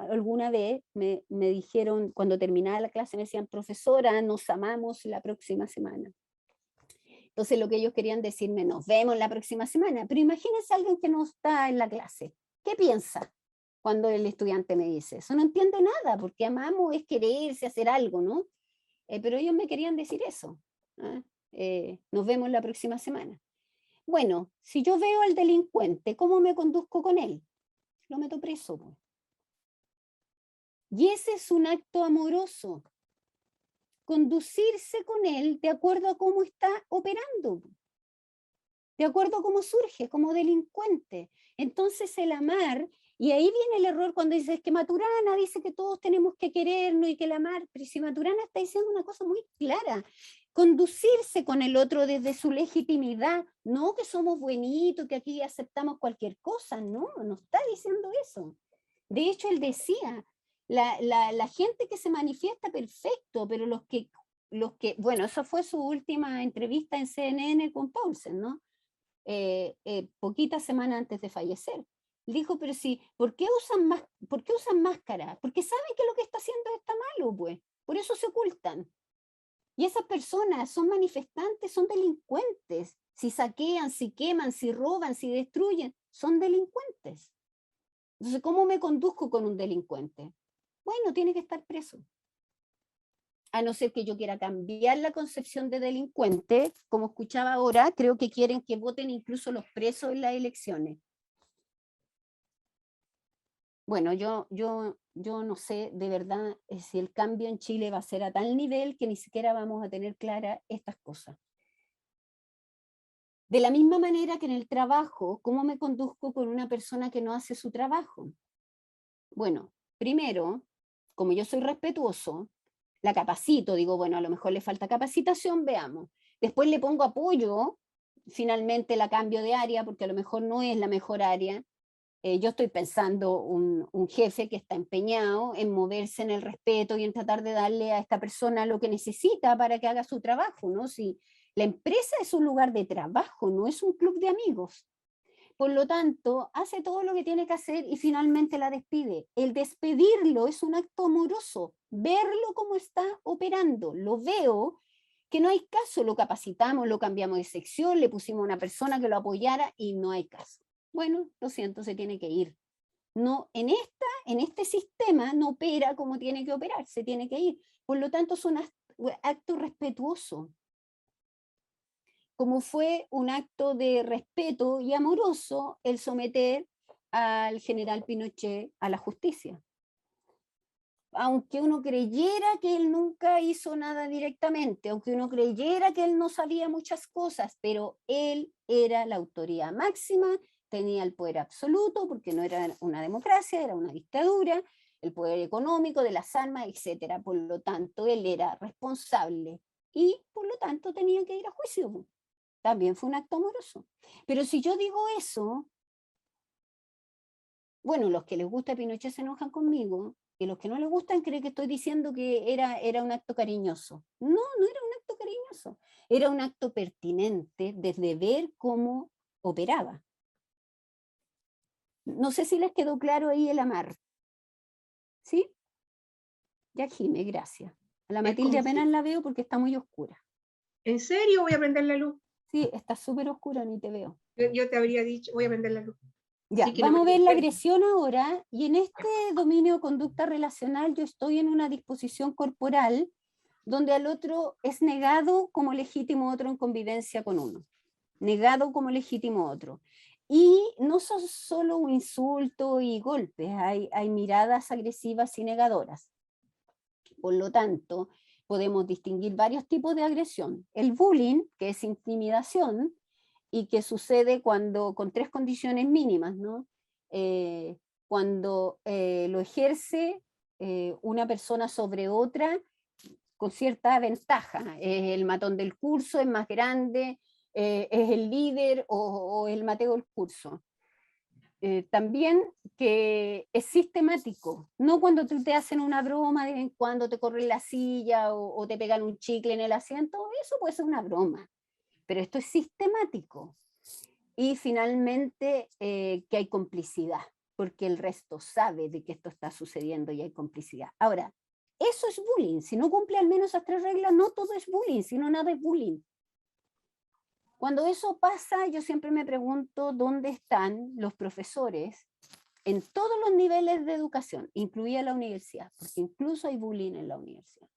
alguna vez me dijeron, cuando terminaba la clase, me decían, profesora, nos amamos la próxima semana. Entonces lo que ellos querían decirme, nos vemos la próxima semana. Pero imagínense a alguien que no está en la clase. ¿Qué piensa cuando el estudiante me dice eso? No entiende nada, porque amamos es quererse, hacer algo, ¿no? Pero ellos me querían decir eso. Nos vemos la próxima semana. Bueno, si yo veo al delincuente, ¿cómo me conduzco con él? Lo meto preso. Pues. Y ese es un acto amoroso. Conducirse con él de acuerdo a cómo está operando. De acuerdo a cómo surge, como delincuente. Entonces el amar, y ahí viene el error cuando dices que Maturana dice que todos tenemos que querernos y que el amar, pero si Maturana está diciendo una cosa muy clara, conducirse con el otro desde su legitimidad, no que somos buenitos, que aquí aceptamos cualquier cosa, no está diciendo eso. De hecho, él decía, la gente que se manifiesta perfecto, pero los que, bueno, esa fue su última entrevista en CNN con Paulsen, ¿no? Poquitas semanas antes de fallecer. Dijo, pero sí, ¿por qué usan máscara? Porque saben que lo que está haciendo está malo, pues. Por eso se ocultan. Y esas personas son manifestantes, son delincuentes. Si saquean, si queman, si roban, si destruyen, son delincuentes. Entonces, ¿cómo me conduzco con un delincuente? Bueno, tiene que estar preso. A no ser que yo quiera cambiar la concepción de delincuente, como escuchaba ahora, creo que quieren que voten incluso los presos en las elecciones. Bueno, yo no sé de verdad si el cambio en Chile va a ser a tal nivel que ni siquiera vamos a tener claras estas cosas. De la misma manera que en el trabajo, ¿cómo me conduzco con una persona que no hace su trabajo? Bueno, primero, como yo soy respetuoso, la capacito, digo, bueno, a lo mejor le falta capacitación, veamos. Después le pongo apoyo, finalmente la cambio de área, porque a lo mejor no es la mejor área. Yo estoy pensando un jefe que está empeñado en moverse en el respeto y en tratar de darle a esta persona lo que necesita para que haga su trabajo, ¿no? Si la empresa es un lugar de trabajo, no es un club de amigos. Por lo tanto, hace todo lo que tiene que hacer y finalmente la despide. El despedirlo es un acto amoroso, verlo cómo está operando. Lo veo, que no hay caso, lo capacitamos, lo cambiamos de sección, le pusimos una persona que lo apoyara y no hay caso. Bueno, lo siento, se tiene que ir. No, en este sistema no opera como tiene que operar, se tiene que ir. Por lo tanto, es un acto respetuoso. Como fue un acto de respeto y amoroso el someter al general Pinochet a la justicia. Aunque uno creyera que él nunca hizo nada directamente, aunque uno creyera que él no sabía muchas cosas, pero él era la autoridad máxima, tenía el poder absoluto, porque no era una democracia, era una dictadura, el poder económico, de las armas, etc. Por lo tanto, él era responsable y por lo tanto tenía que ir a juicio. También fue un acto amoroso. Pero si yo digo eso, bueno, los que les gusta Pinochet se enojan conmigo, y los que no les gustan creen que estoy diciendo que era un acto cariñoso. No, no era un acto cariñoso. Era un acto pertinente desde ver cómo operaba. No sé si les quedó claro ahí el amar. ¿Sí? Ya, Jime, gracias. A la Matilde apenas la veo porque está muy oscura. ¿En serio? Voy a prender la luz. Sí, está súper oscura, ni te veo. Yo te habría dicho, voy a prender la luz. Ya, Sí, que lo vamos a ver la verifiqué. agresión ahora, y en este dominio de conducta relacional yo estoy en una disposición corporal donde al otro es negado como legítimo otro en convivencia con uno, negado como legítimo otro. Y no son solo un insulto y golpes, hay miradas agresivas y negadoras. Por lo tanto, podemos distinguir varios tipos de agresión. El bullying, que es intimidación, y que sucede cuando, con tres condiciones mínimas, ¿no? Cuando lo ejerce una persona sobre otra con cierta ventaja. Es el matón del curso, es más grande, es el líder o el mateo del curso. También que es sistemático, no cuando te hacen una broma, de vez en cuando te corren la silla o te pegan un chicle en el asiento, eso puede ser una broma, pero esto es sistemático. Y finalmente que hay complicidad, porque el resto sabe de que esto está sucediendo y hay complicidad. Ahora, eso es bullying. Si no cumple al menos esas tres reglas, no todo es bullying, sino nada es bullying. Cuando eso pasa, yo siempre me pregunto dónde están los profesores en todos los niveles de educación, incluida la universidad, porque incluso hay bullying en la universidad,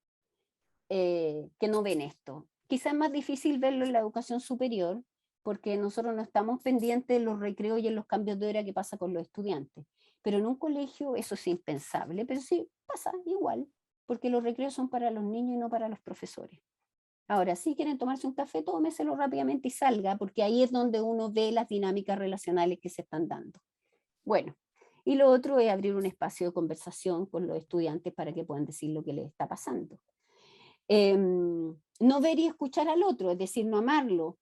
que no ven esto. Quizás es más difícil verlo en la educación superior, porque nosotros no estamos pendientes de los recreos y en los cambios de hora que pasa con los estudiantes. Pero en un colegio eso es impensable, pero sí pasa igual, porque los recreos son para los niños y no para los profesores. Ahora, si quieren tomarse un café, tómeselo rápidamente y salga, porque ahí es donde uno ve las dinámicas relacionales que se están dando. Bueno, y lo otro es abrir un espacio de conversación con los estudiantes para que puedan decir lo que les está pasando. No ver y escuchar al otro, es decir, no amarlo,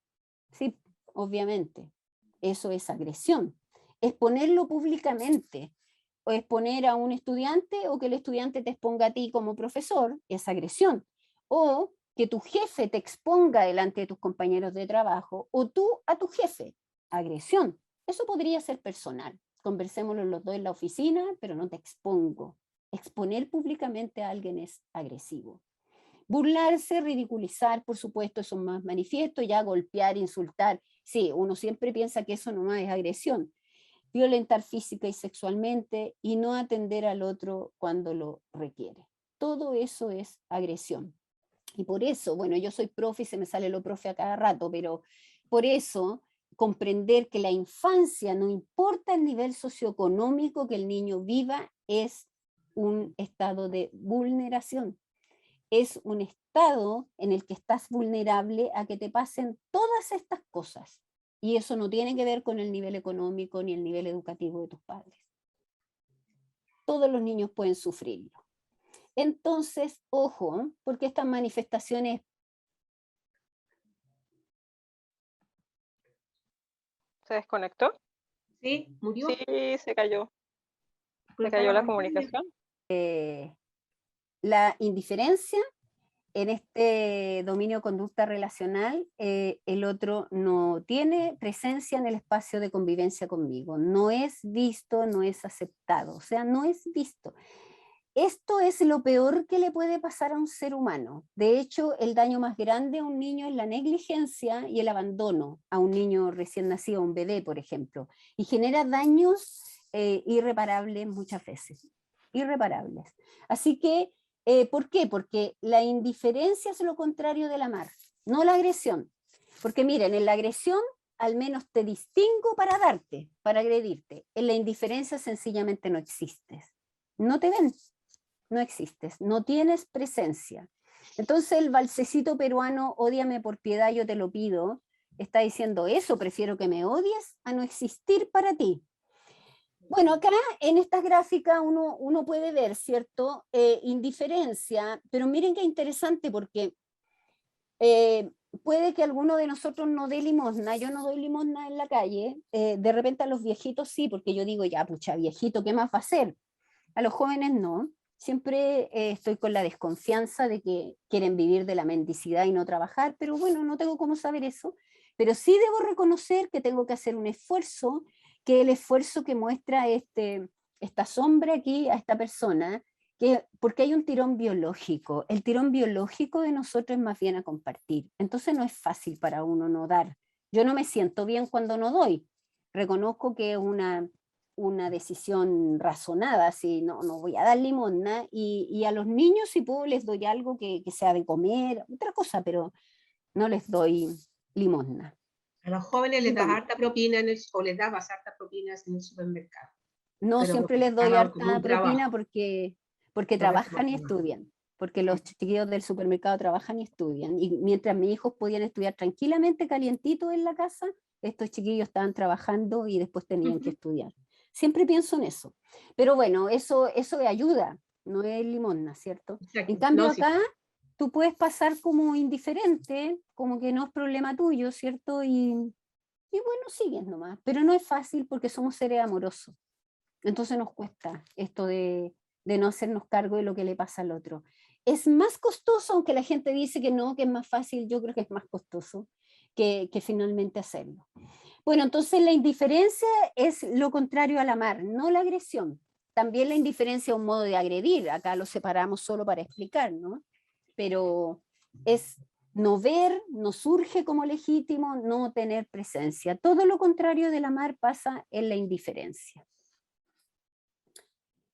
sí, obviamente, eso es agresión. Exponerlo públicamente, o exponer a un estudiante o que el estudiante te exponga a ti como profesor, es agresión. O que tu jefe te exponga delante de tus compañeros de trabajo, o tú a tu jefe, agresión. Eso podría ser personal. Conversémoslo los dos en la oficina, pero no te expongo. Exponer públicamente a alguien es agresivo. Burlarse, ridiculizar, por supuesto, eso es más manifiesto, ya golpear, insultar. Sí, uno siempre piensa que eso nomás es agresión. Violentar física y sexualmente y no atender al otro cuando lo requiere. Todo eso es agresión. Y por eso, bueno, yo soy profe y se me sale lo profe a cada rato, pero por eso comprender que la infancia, no importa el nivel socioeconómico que el niño viva, es un estado de vulneración. Es un estado en el que estás vulnerable a que te pasen todas estas cosas. Y eso no tiene que ver con el nivel económico ni el nivel educativo de tus padres. Todos los niños pueden sufrirlo. Entonces, ojo, porque estas manifestaciones... ¿Se desconectó? Sí, murió. Sí, se cayó. Pero Se cayó la estaba contando. comunicación. La indiferencia en este dominio de conducta relacional, el otro no tiene presencia en el espacio de convivencia conmigo, no es visto, no es aceptado, o sea, no es visto. Esto es lo peor que le puede pasar a un ser humano. De hecho, el daño más grande a un niño es la negligencia y el abandono a un niño recién nacido, a un bebé, por ejemplo, y genera daños irreparables muchas veces, irreparables. Así que, ¿por qué? Porque la indiferencia es lo contrario del amar, no la agresión. Porque miren, en la agresión al menos te distingo para darte, para agredirte. En la indiferencia sencillamente no existes. No te ven, no existes, no tienes presencia. Entonces el balsecito peruano, ódiame por piedad, yo te lo pido, está diciendo eso, prefiero que me odies a no existir para ti. Bueno, acá en estas gráficas uno puede ver, ¿cierto? Indiferencia, pero miren qué interesante porque puede que alguno de nosotros no dé limosna, yo no doy limosna en la calle, de repente a los viejitos sí, porque yo digo, ya, pucha, viejito, ¿qué más va a hacer? A los jóvenes no. Siempre estoy con la desconfianza de que quieren vivir de la mendicidad y no trabajar, pero bueno, no tengo cómo saber eso. Pero sí debo reconocer que tengo que hacer un esfuerzo, que el esfuerzo que muestra esta sombra aquí a esta persona, porque hay un tirón biológico. El tirón biológico de nosotros es más bien a compartir. Entonces no es fácil para uno no dar. Yo no me siento bien cuando no doy. Reconozco que es una una decisión razonada, si no, no voy a dar limosna, y a los niños si puedo les doy algo que sea de comer, otra cosa, pero no les doy limosna. A los jóvenes les das Bueno, harta propina o les dabas harta propinas en el supermercado. no Pero siempre porque les doy estaban con harta un propina trabajo, porque lo trabajan y reconocemos. estudian, porque los chiquillos del supermercado trabajan y estudian, y mientras mis hijos podían estudiar tranquilamente, calientito en la casa, estos chiquillos estaban trabajando y después tenían que estudiar. Siempre pienso en eso. Pero bueno, eso ayuda, no es limosna, ¿cierto? En Exacto. cambio No, sí. acá tú puedes pasar como indiferente, como que no es problema tuyo, ¿cierto? Y bueno, sigues nomás. Pero no es fácil porque somos seres amorosos. Entonces nos cuesta esto de no hacernos cargo de lo que le pasa al otro. Es más costoso, aunque la gente dice que no, que es más fácil, yo creo que es más costoso que finalmente hacerlo. Bueno, entonces la indiferencia es lo contrario al amar, no la agresión. También la indiferencia es un modo de agredir, acá lo separamos solo para explicar, ¿no? Pero es no ver, no surge como legítimo, no tener presencia. Todo lo contrario del amar pasa en la indiferencia.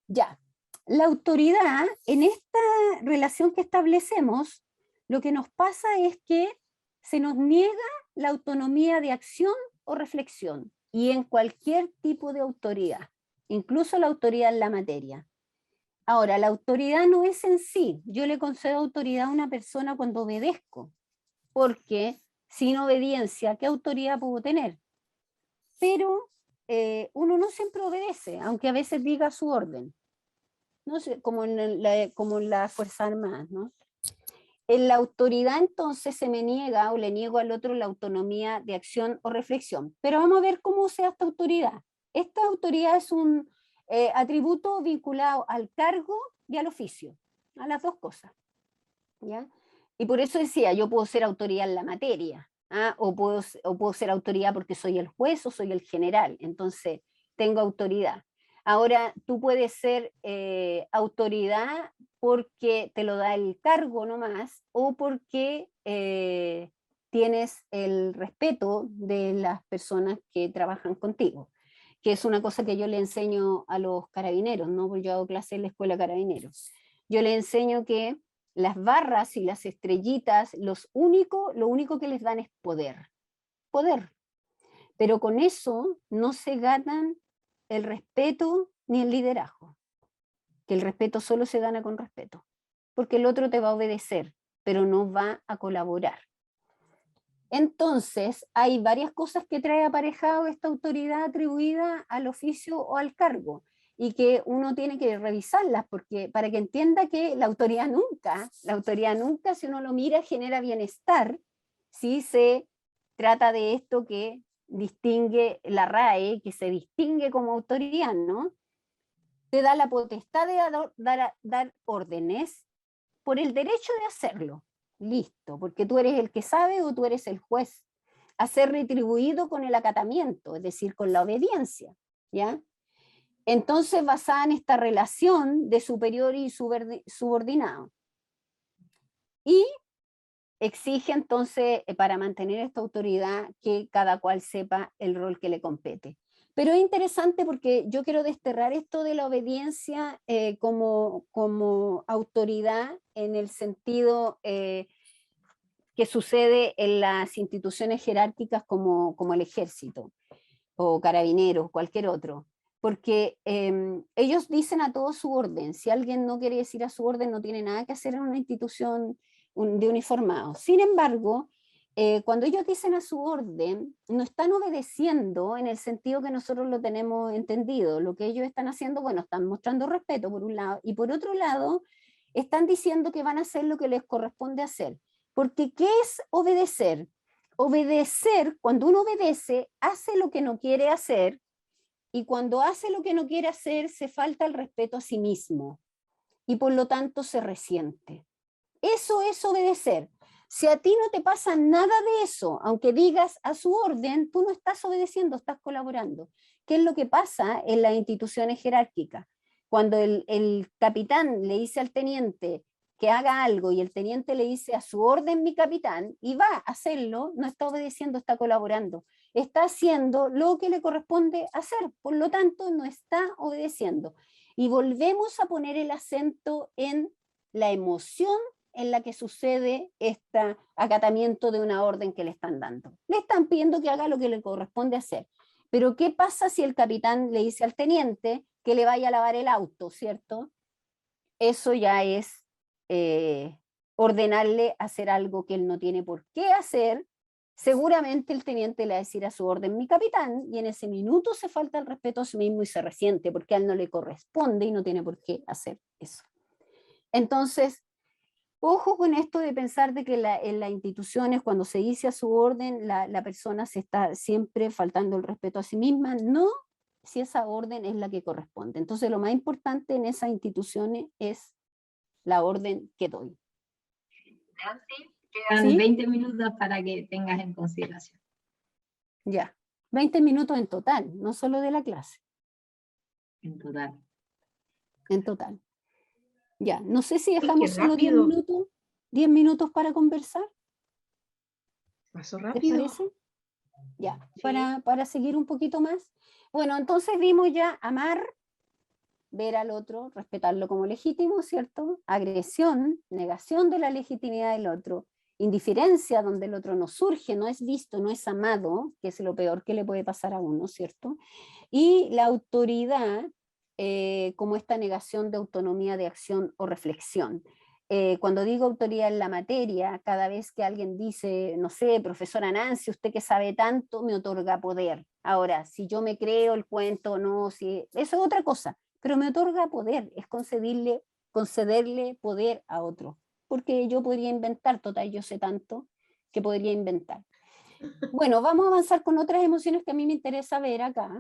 Ya, la autoridad, en esta relación que establecemos, lo que nos pasa es que se nos niega la autonomía de acción o reflexión, y en cualquier tipo de autoridad, incluso la autoridad en la materia. Ahora, la autoridad no es en sí, yo le concedo autoridad a una persona cuando obedezco, porque sin obediencia, ¿qué autoridad puedo tener? Pero uno no siempre obedece, aunque a veces diga su orden. No sé, como en las Fuerzas Armadas, ¿no? En la autoridad entonces se me niega o le niego al otro la autonomía de acción o reflexión. Pero vamos a ver cómo sea esta autoridad. Esta autoridad es un atributo vinculado al cargo y al oficio, a las dos cosas, ¿ya? Y por eso decía, yo puedo ser autoridad en la materia, ¿ah? O puedo ser autoridad porque soy el juez o soy el general, entonces tengo autoridad. Ahora, tú puedes ser autoridad porque te lo da el cargo nomás, o porque tienes el respeto de las personas que trabajan contigo, que es una cosa que yo le enseño a los carabineros, ¿no? Porque yo hago clase en la escuela carabineros. Yo le enseño que las barras y las estrellitas, lo único que les dan es poder. Poder. Pero con eso no se ganan el respeto ni el liderazgo. Que el respeto solo se gana con respeto. Porque el otro te va a obedecer, pero no va a colaborar. Entonces, hay varias cosas que trae aparejado esta autoridad atribuida al oficio o al cargo, y que uno tiene que revisarlas porque, para que entienda que la autoridad nunca, si uno lo mira, genera bienestar si se trata de esto que distingue la RAE, que se distingue como autoridad, ¿no? Te da la potestad de dar órdenes por el derecho de hacerlo. Listo, porque tú eres el que sabe o tú eres el juez. A ser retribuido con el acatamiento, es decir, con la obediencia, ¿ya? Entonces, basada en esta relación de superior y subordinado. Y exige entonces, para mantener esta autoridad, que cada cual sepa el rol que le compete. Pero es interesante porque yo quiero desterrar esto de la obediencia como autoridad en el sentido que sucede en las instituciones jerárquicas como el ejército o carabineros, cualquier otro. Porque ellos dicen a todo su orden. Si alguien no quiere decir a su orden, no tiene nada que hacer en una institución de uniformados. Sin embargo, cuando ellos dicen a su orden, no están obedeciendo en el sentido que nosotros lo tenemos entendido. Lo que ellos están haciendo, bueno, están mostrando respeto por un lado, y por otro lado, están diciendo que van a hacer lo que les corresponde hacer. Porque ¿qué es obedecer? Obedecer, cuando uno obedece, hace lo que no quiere hacer, y cuando hace lo que no quiere hacer, se falta el respeto a sí mismo, y por lo tanto se resiente. Eso es obedecer. Si a ti no te pasa nada de eso, aunque digas a su orden, tú no estás obedeciendo, estás colaborando. ¿Qué es lo que pasa en las instituciones jerárquicas? Cuando el capitán le dice al teniente que haga algo y el teniente le dice a su orden mi capitán y va a hacerlo, no está obedeciendo, está colaborando. está haciendo lo que le corresponde hacer, por lo tanto no está obedeciendo. Y volvemos a poner el acento en la emoción en la que sucede este acatamiento de una orden que le están dando. Le están pidiendo que haga lo que le corresponde hacer. Pero ¿qué pasa si el capitán le dice al teniente que le vaya a lavar el auto, ¿cierto? Eso ya es ordenarle hacer algo que él no tiene por qué hacer. Seguramente el teniente le va a decir a su orden, mi capitán, y en ese minuto se falta el respeto a sí mismo y se resiente porque a él no le corresponde y no tiene por qué hacer eso. Entonces, ojo con esto de pensar de que en las instituciones, cuando se dice a su orden, la persona se está siempre faltando el respeto a sí misma, no si esa orden es la que corresponde. Entonces, lo más importante en esas instituciones es la orden que doy. Nancy, quedan ¿Sí? 20 minutos para que tengas en consideración. Ya, 20 minutos en total, no solo de la clase, En total. en total. Ya, no sé si qué dejamos solo 10 rápido. minutos, 10 minutos para conversar, Pasó ¿les rápido. parece? Ya, Sí. para seguir un poquito más. Bueno, entonces vimos ya amar, ver al otro, respetarlo como legítimo, ¿cierto? Agresión, negación de la legitimidad del otro, indiferencia donde el otro no surge, no es visto, no es amado, que es lo peor que le puede pasar a uno, ¿cierto? Y la autoridad como esta negación de autonomía de acción o reflexión. Cuando digo autoridad en la materia, cada vez que alguien dice, no sé, profesora Nancy, usted que sabe tanto, me otorga poder. Ahora, si yo me creo el cuento o no, si, eso es otra cosa, pero me otorga poder, es concederle poder a otro, porque yo podría inventar, total, yo sé tanto que podría inventar. Bueno, vamos a avanzar con otras emociones que a mí me interesa ver acá,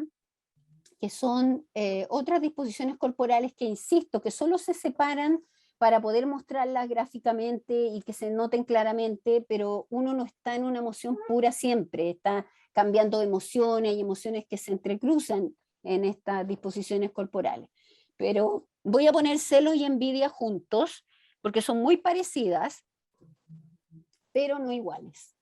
que son otras disposiciones corporales que, insisto, que solo se separan para poder mostrarlas gráficamente y que se noten claramente, pero uno no está en una emoción pura siempre, está cambiando de emociones, hay emociones que se entrecruzan en estas disposiciones corporales. Pero voy a poner celos y envidia juntos, porque son muy parecidas, pero no iguales.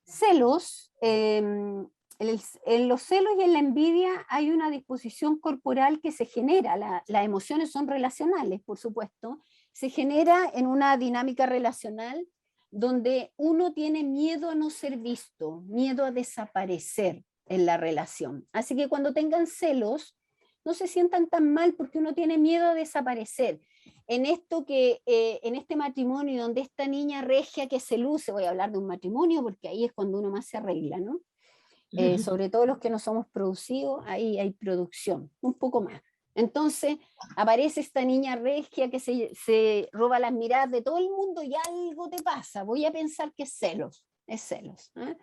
Celos, en los celos y en la envidia hay una disposición corporal que se genera, las emociones son relacionales, por supuesto, se genera en una dinámica relacional donde uno tiene miedo a no ser visto, miedo a desaparecer en la relación. Así que cuando tengan celos, no se sientan tan mal porque uno tiene miedo a desaparecer. En esto que, en este matrimonio donde esta niña regia que se luce, voy a hablar de un matrimonio porque ahí es cuando uno más se arregla, ¿no? Sobre todo los que no somos producidos, ahí hay producción, un poco más. Entonces aparece esta niña regia que se roba las miradas de todo el mundo y algo te pasa, voy a pensar que es celos, ¿eh?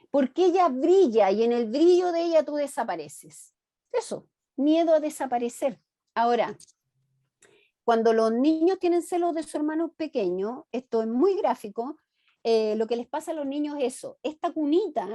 Porque ella brilla y en el brillo de ella tú desapareces. Eso, miedo a desaparecer. Ahora, cuando los niños tienen celos de su hermano pequeño, esto es muy gráfico, lo que les pasa a los niños es eso, esta cunita,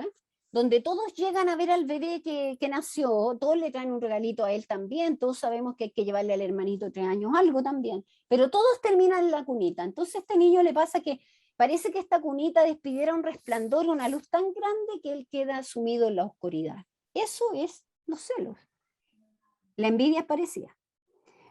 donde todos llegan a ver al bebé que nació, todos le traen un regalito a él también, todos sabemos que hay que llevarle al hermanito de 3 años algo también, pero todos terminan en la cunita. Entonces a este niño le pasa que parece que esta cunita despidiera un resplandor, una luz tan grande que él queda sumido en la oscuridad. Eso es los celos. La envidia es parecida.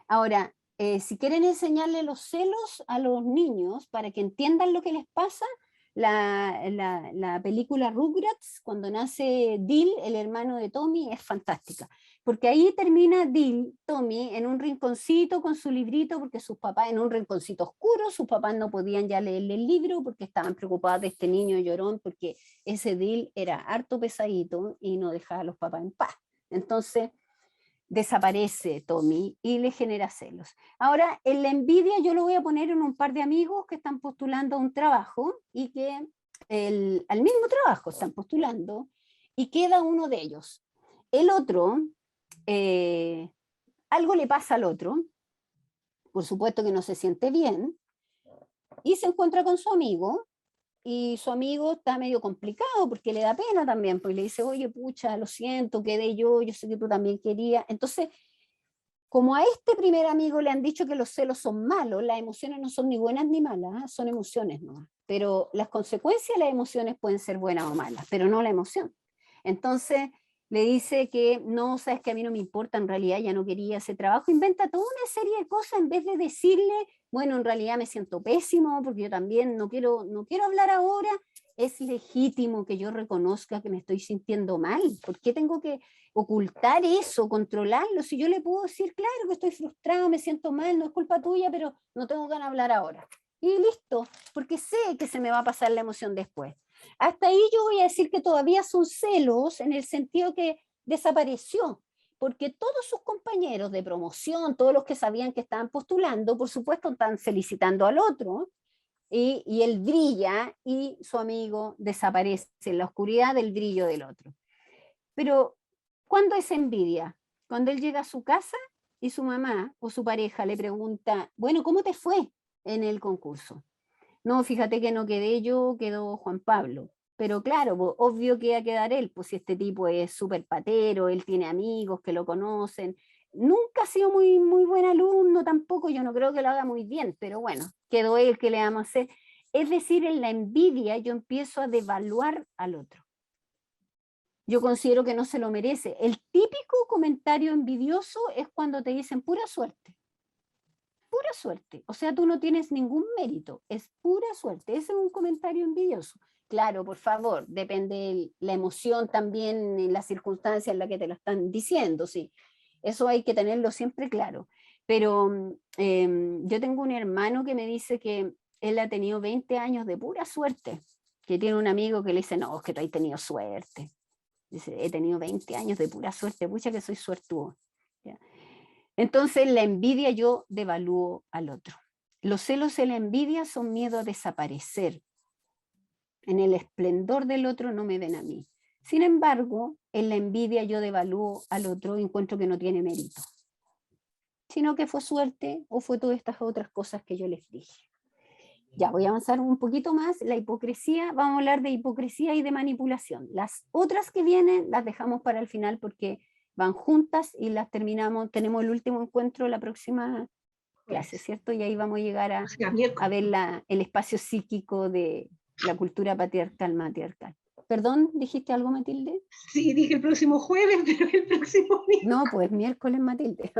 Ahora, si quieren enseñarle los celos a los niños para que entiendan lo que les pasa, la película Rugrats, cuando nace Dil, el hermano de Tommy, es fantástica. Porque ahí termina Dil, Tommy, en un rinconcito con su librito, porque sus papás, en un rinconcito oscuro, sus papás no podían ya leerle el libro porque estaban preocupados de este niño llorón, porque ese Dil era harto pesadito y no dejaba a los papás en paz. Entonces desaparece Tommy y le genera celos. Ahora, en la envidia yo lo voy a poner en un par de amigos que están postulando a un trabajo y que al mismo trabajo están postulando y queda uno de ellos. El otro, algo le pasa al otro, por supuesto que no se siente bien, y se encuentra con su amigo, y su amigo está medio complicado porque le da pena también, porque le dice, oye, pucha, lo siento, quedé yo sé que tú también querías. Entonces, como a este primer amigo le han dicho que los celos son malos, las emociones no son ni buenas ni malas, son emociones nomás. Pero las consecuencias de las emociones pueden ser buenas o malas, pero no la emoción. Entonces le dice que no, sabes que a mí no me importa, en realidad ya no quería ese trabajo, inventa toda una serie de cosas en vez de decirle, bueno, en realidad me siento pésimo porque yo también no quiero hablar ahora. Es legítimo que yo reconozca que me estoy sintiendo mal. ¿Por qué tengo que ocultar eso, controlarlo? Si yo le puedo decir, claro que estoy frustrado, me siento mal, no es culpa tuya, pero no tengo ganas de hablar ahora. Y listo, porque sé que se me va a pasar la emoción después. Hasta ahí yo voy a decir que todavía son celos en el sentido que desapareció, porque todos sus compañeros de promoción, todos los que sabían que estaban postulando, por supuesto están felicitando al otro, y él brilla y su amigo desaparece en la oscuridad del brillo del otro. Pero, ¿cuándo es envidia? Cuando él llega a su casa y su mamá o su pareja le pregunta, bueno, ¿cómo te fue en el concurso? No, fíjate que no quedé yo, quedó Juan Pablo. Pero claro, obvio que va a quedar él, pues si este tipo es súper patero, él tiene amigos que lo conocen. Nunca ha sido muy buen alumno tampoco, yo no creo que lo haga muy bien, pero bueno, quedó él, ¿qué le vamos a hacer? Es decir, en la envidia yo empiezo a devaluar al otro. Yo considero que no se lo merece. El típico comentario envidioso es cuando te dicen pura suerte. Pura suerte. O sea, tú no tienes ningún mérito, es pura suerte. Ese es un comentario envidioso. Claro, por favor, depende de la emoción también, en la circunstancia en la que te lo están diciendo, sí. Eso hay que tenerlo siempre claro. Pero yo tengo un hermano que me dice que él ha tenido 20 años de pura suerte, que tiene un amigo que le dice, no, es que tú has tenido suerte. Dice, he tenido 20 años de pura suerte, pucha que soy suertudo. ¿Ya? Entonces la envidia yo devalúo al otro. Los celos y la envidia son miedo a desaparecer. En el esplendor del otro no me ven a mí. Sin embargo, en la envidia yo devalúo al otro y encuentro que no tiene mérito, sino que fue suerte o fue todas estas otras cosas que yo les dije. Ya, voy a avanzar un poquito más. La hipocresía, vamos a hablar de hipocresía y de manipulación. Las otras que vienen las dejamos para el final porque van juntas y las terminamos, tenemos el último encuentro la próxima clase, ¿cierto? Y ahí vamos a llegar a ver el espacio psíquico de la cultura patriarcal matriarcal. ¿Perdón? ¿Dijiste algo, Matilde? Sí, dije el próximo jueves, pero el próximo miércoles. No, pues miércoles, Matilde.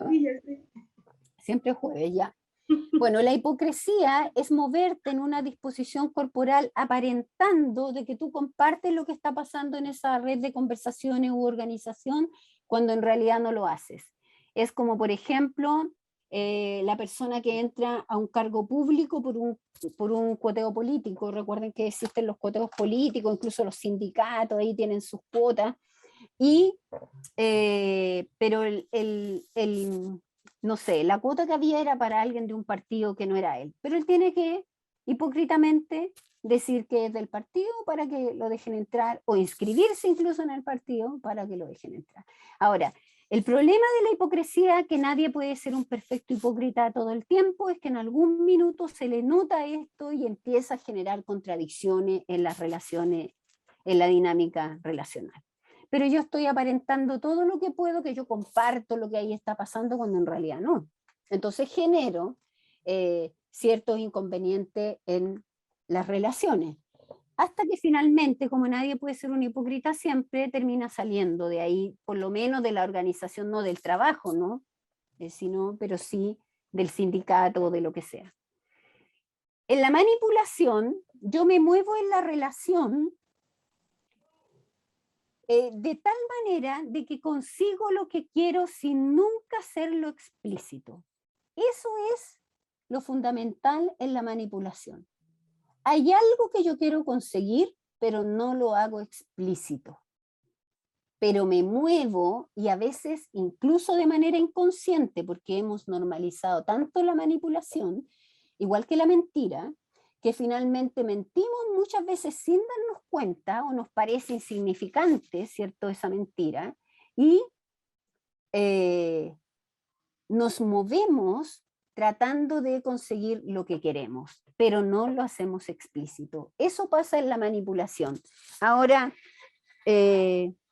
Sí, ya sé. Siempre jueves, ya. Bueno, la hipocresía es moverte en una disposición corporal aparentando de que tú compartes lo que está pasando en esa red de conversaciones u organización cuando en realidad no lo haces. Es como, por ejemplo, la persona que entra a un cargo público por un cuoteo político. Recuerden que existen los cuoteos políticos, incluso los sindicatos ahí tienen sus cuotas. Pero no sé, la cuota que había era para alguien de un partido que no era él, pero él tiene que hipócritamente decir que es del partido para que lo dejen entrar, o inscribirse incluso en el partido para que lo dejen entrar. Ahora, el problema de la hipocresía, que nadie puede ser un perfecto hipócrita todo el tiempo, es que en algún minuto se le nota esto y empieza a generar contradicciones en las relaciones, en la dinámica relacional. Pero yo estoy aparentando todo lo que puedo, que yo comparto lo que ahí está pasando, cuando en realidad no. Entonces genero ciertos inconvenientes en las relaciones, hasta que finalmente, como nadie puede ser un hipócrita siempre, termina saliendo de ahí, por lo menos de la organización, no del trabajo, ¿no? Pero sí del sindicato o de lo que sea. En la manipulación, yo me muevo en la relación de tal manera de que consigo lo que quiero sin nunca hacerlo explícito. Eso es lo fundamental en la manipulación. Hay algo que yo quiero conseguir, pero no lo hago explícito. Pero me muevo, y a veces incluso de manera inconsciente, porque hemos normalizado tanto la manipulación, igual que la mentira, que finalmente mentimos muchas veces sin darnos cuenta, o nos parece insignificante, ¿cierto?, esa mentira, y nos movemos tratando de conseguir lo que queremos, pero no lo hacemos explícito. Eso pasa en la manipulación. Ahora,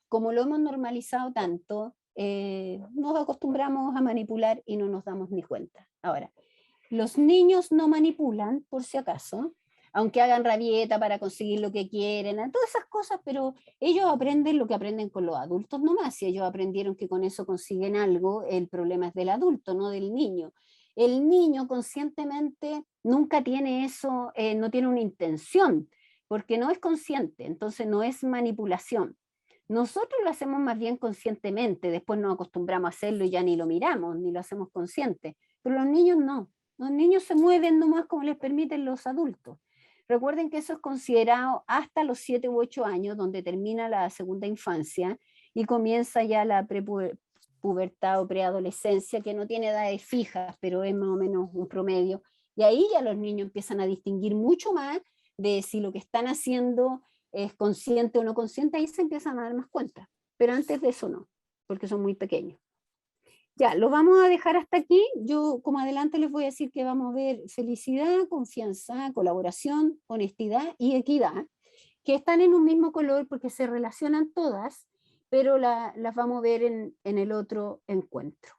como lo hemos normalizado tanto, nos acostumbramos a manipular y no nos damos ni cuenta. Ahora, los niños no manipulan, por si acaso. aunque hagan rabieta para conseguir lo que quieren, todas esas cosas, pero ellos aprenden lo que aprenden con los adultos nomás. Si ellos aprendieron que con eso consiguen algo, el problema es del adulto, no del niño. El niño conscientemente nunca tiene eso, no tiene una intención, porque no es consciente, entonces no es manipulación. Nosotros lo hacemos más bien conscientemente, después nos acostumbramos a hacerlo y ya ni lo miramos, ni lo hacemos consciente, pero los niños no. Los niños se mueven nomás como les permiten los adultos. Recuerden que eso es considerado hasta los 7 u 8 años, donde termina la segunda infancia y comienza ya la prepubertad o preadolescencia, que no tiene edades fijas, pero es más o menos un promedio. Y ahí ya los niños empiezan a distinguir mucho más de si lo que están haciendo es consciente o no consciente, ahí se empiezan a dar más cuenta. Pero antes de eso no, porque son muy pequeños. Ya, lo vamos a dejar hasta aquí. Yo, como adelante, les voy a decir que vamos a ver felicidad, confianza, colaboración, honestidad y equidad, que están en un mismo color porque se relacionan todas, pero las vamos a ver en el otro encuentro.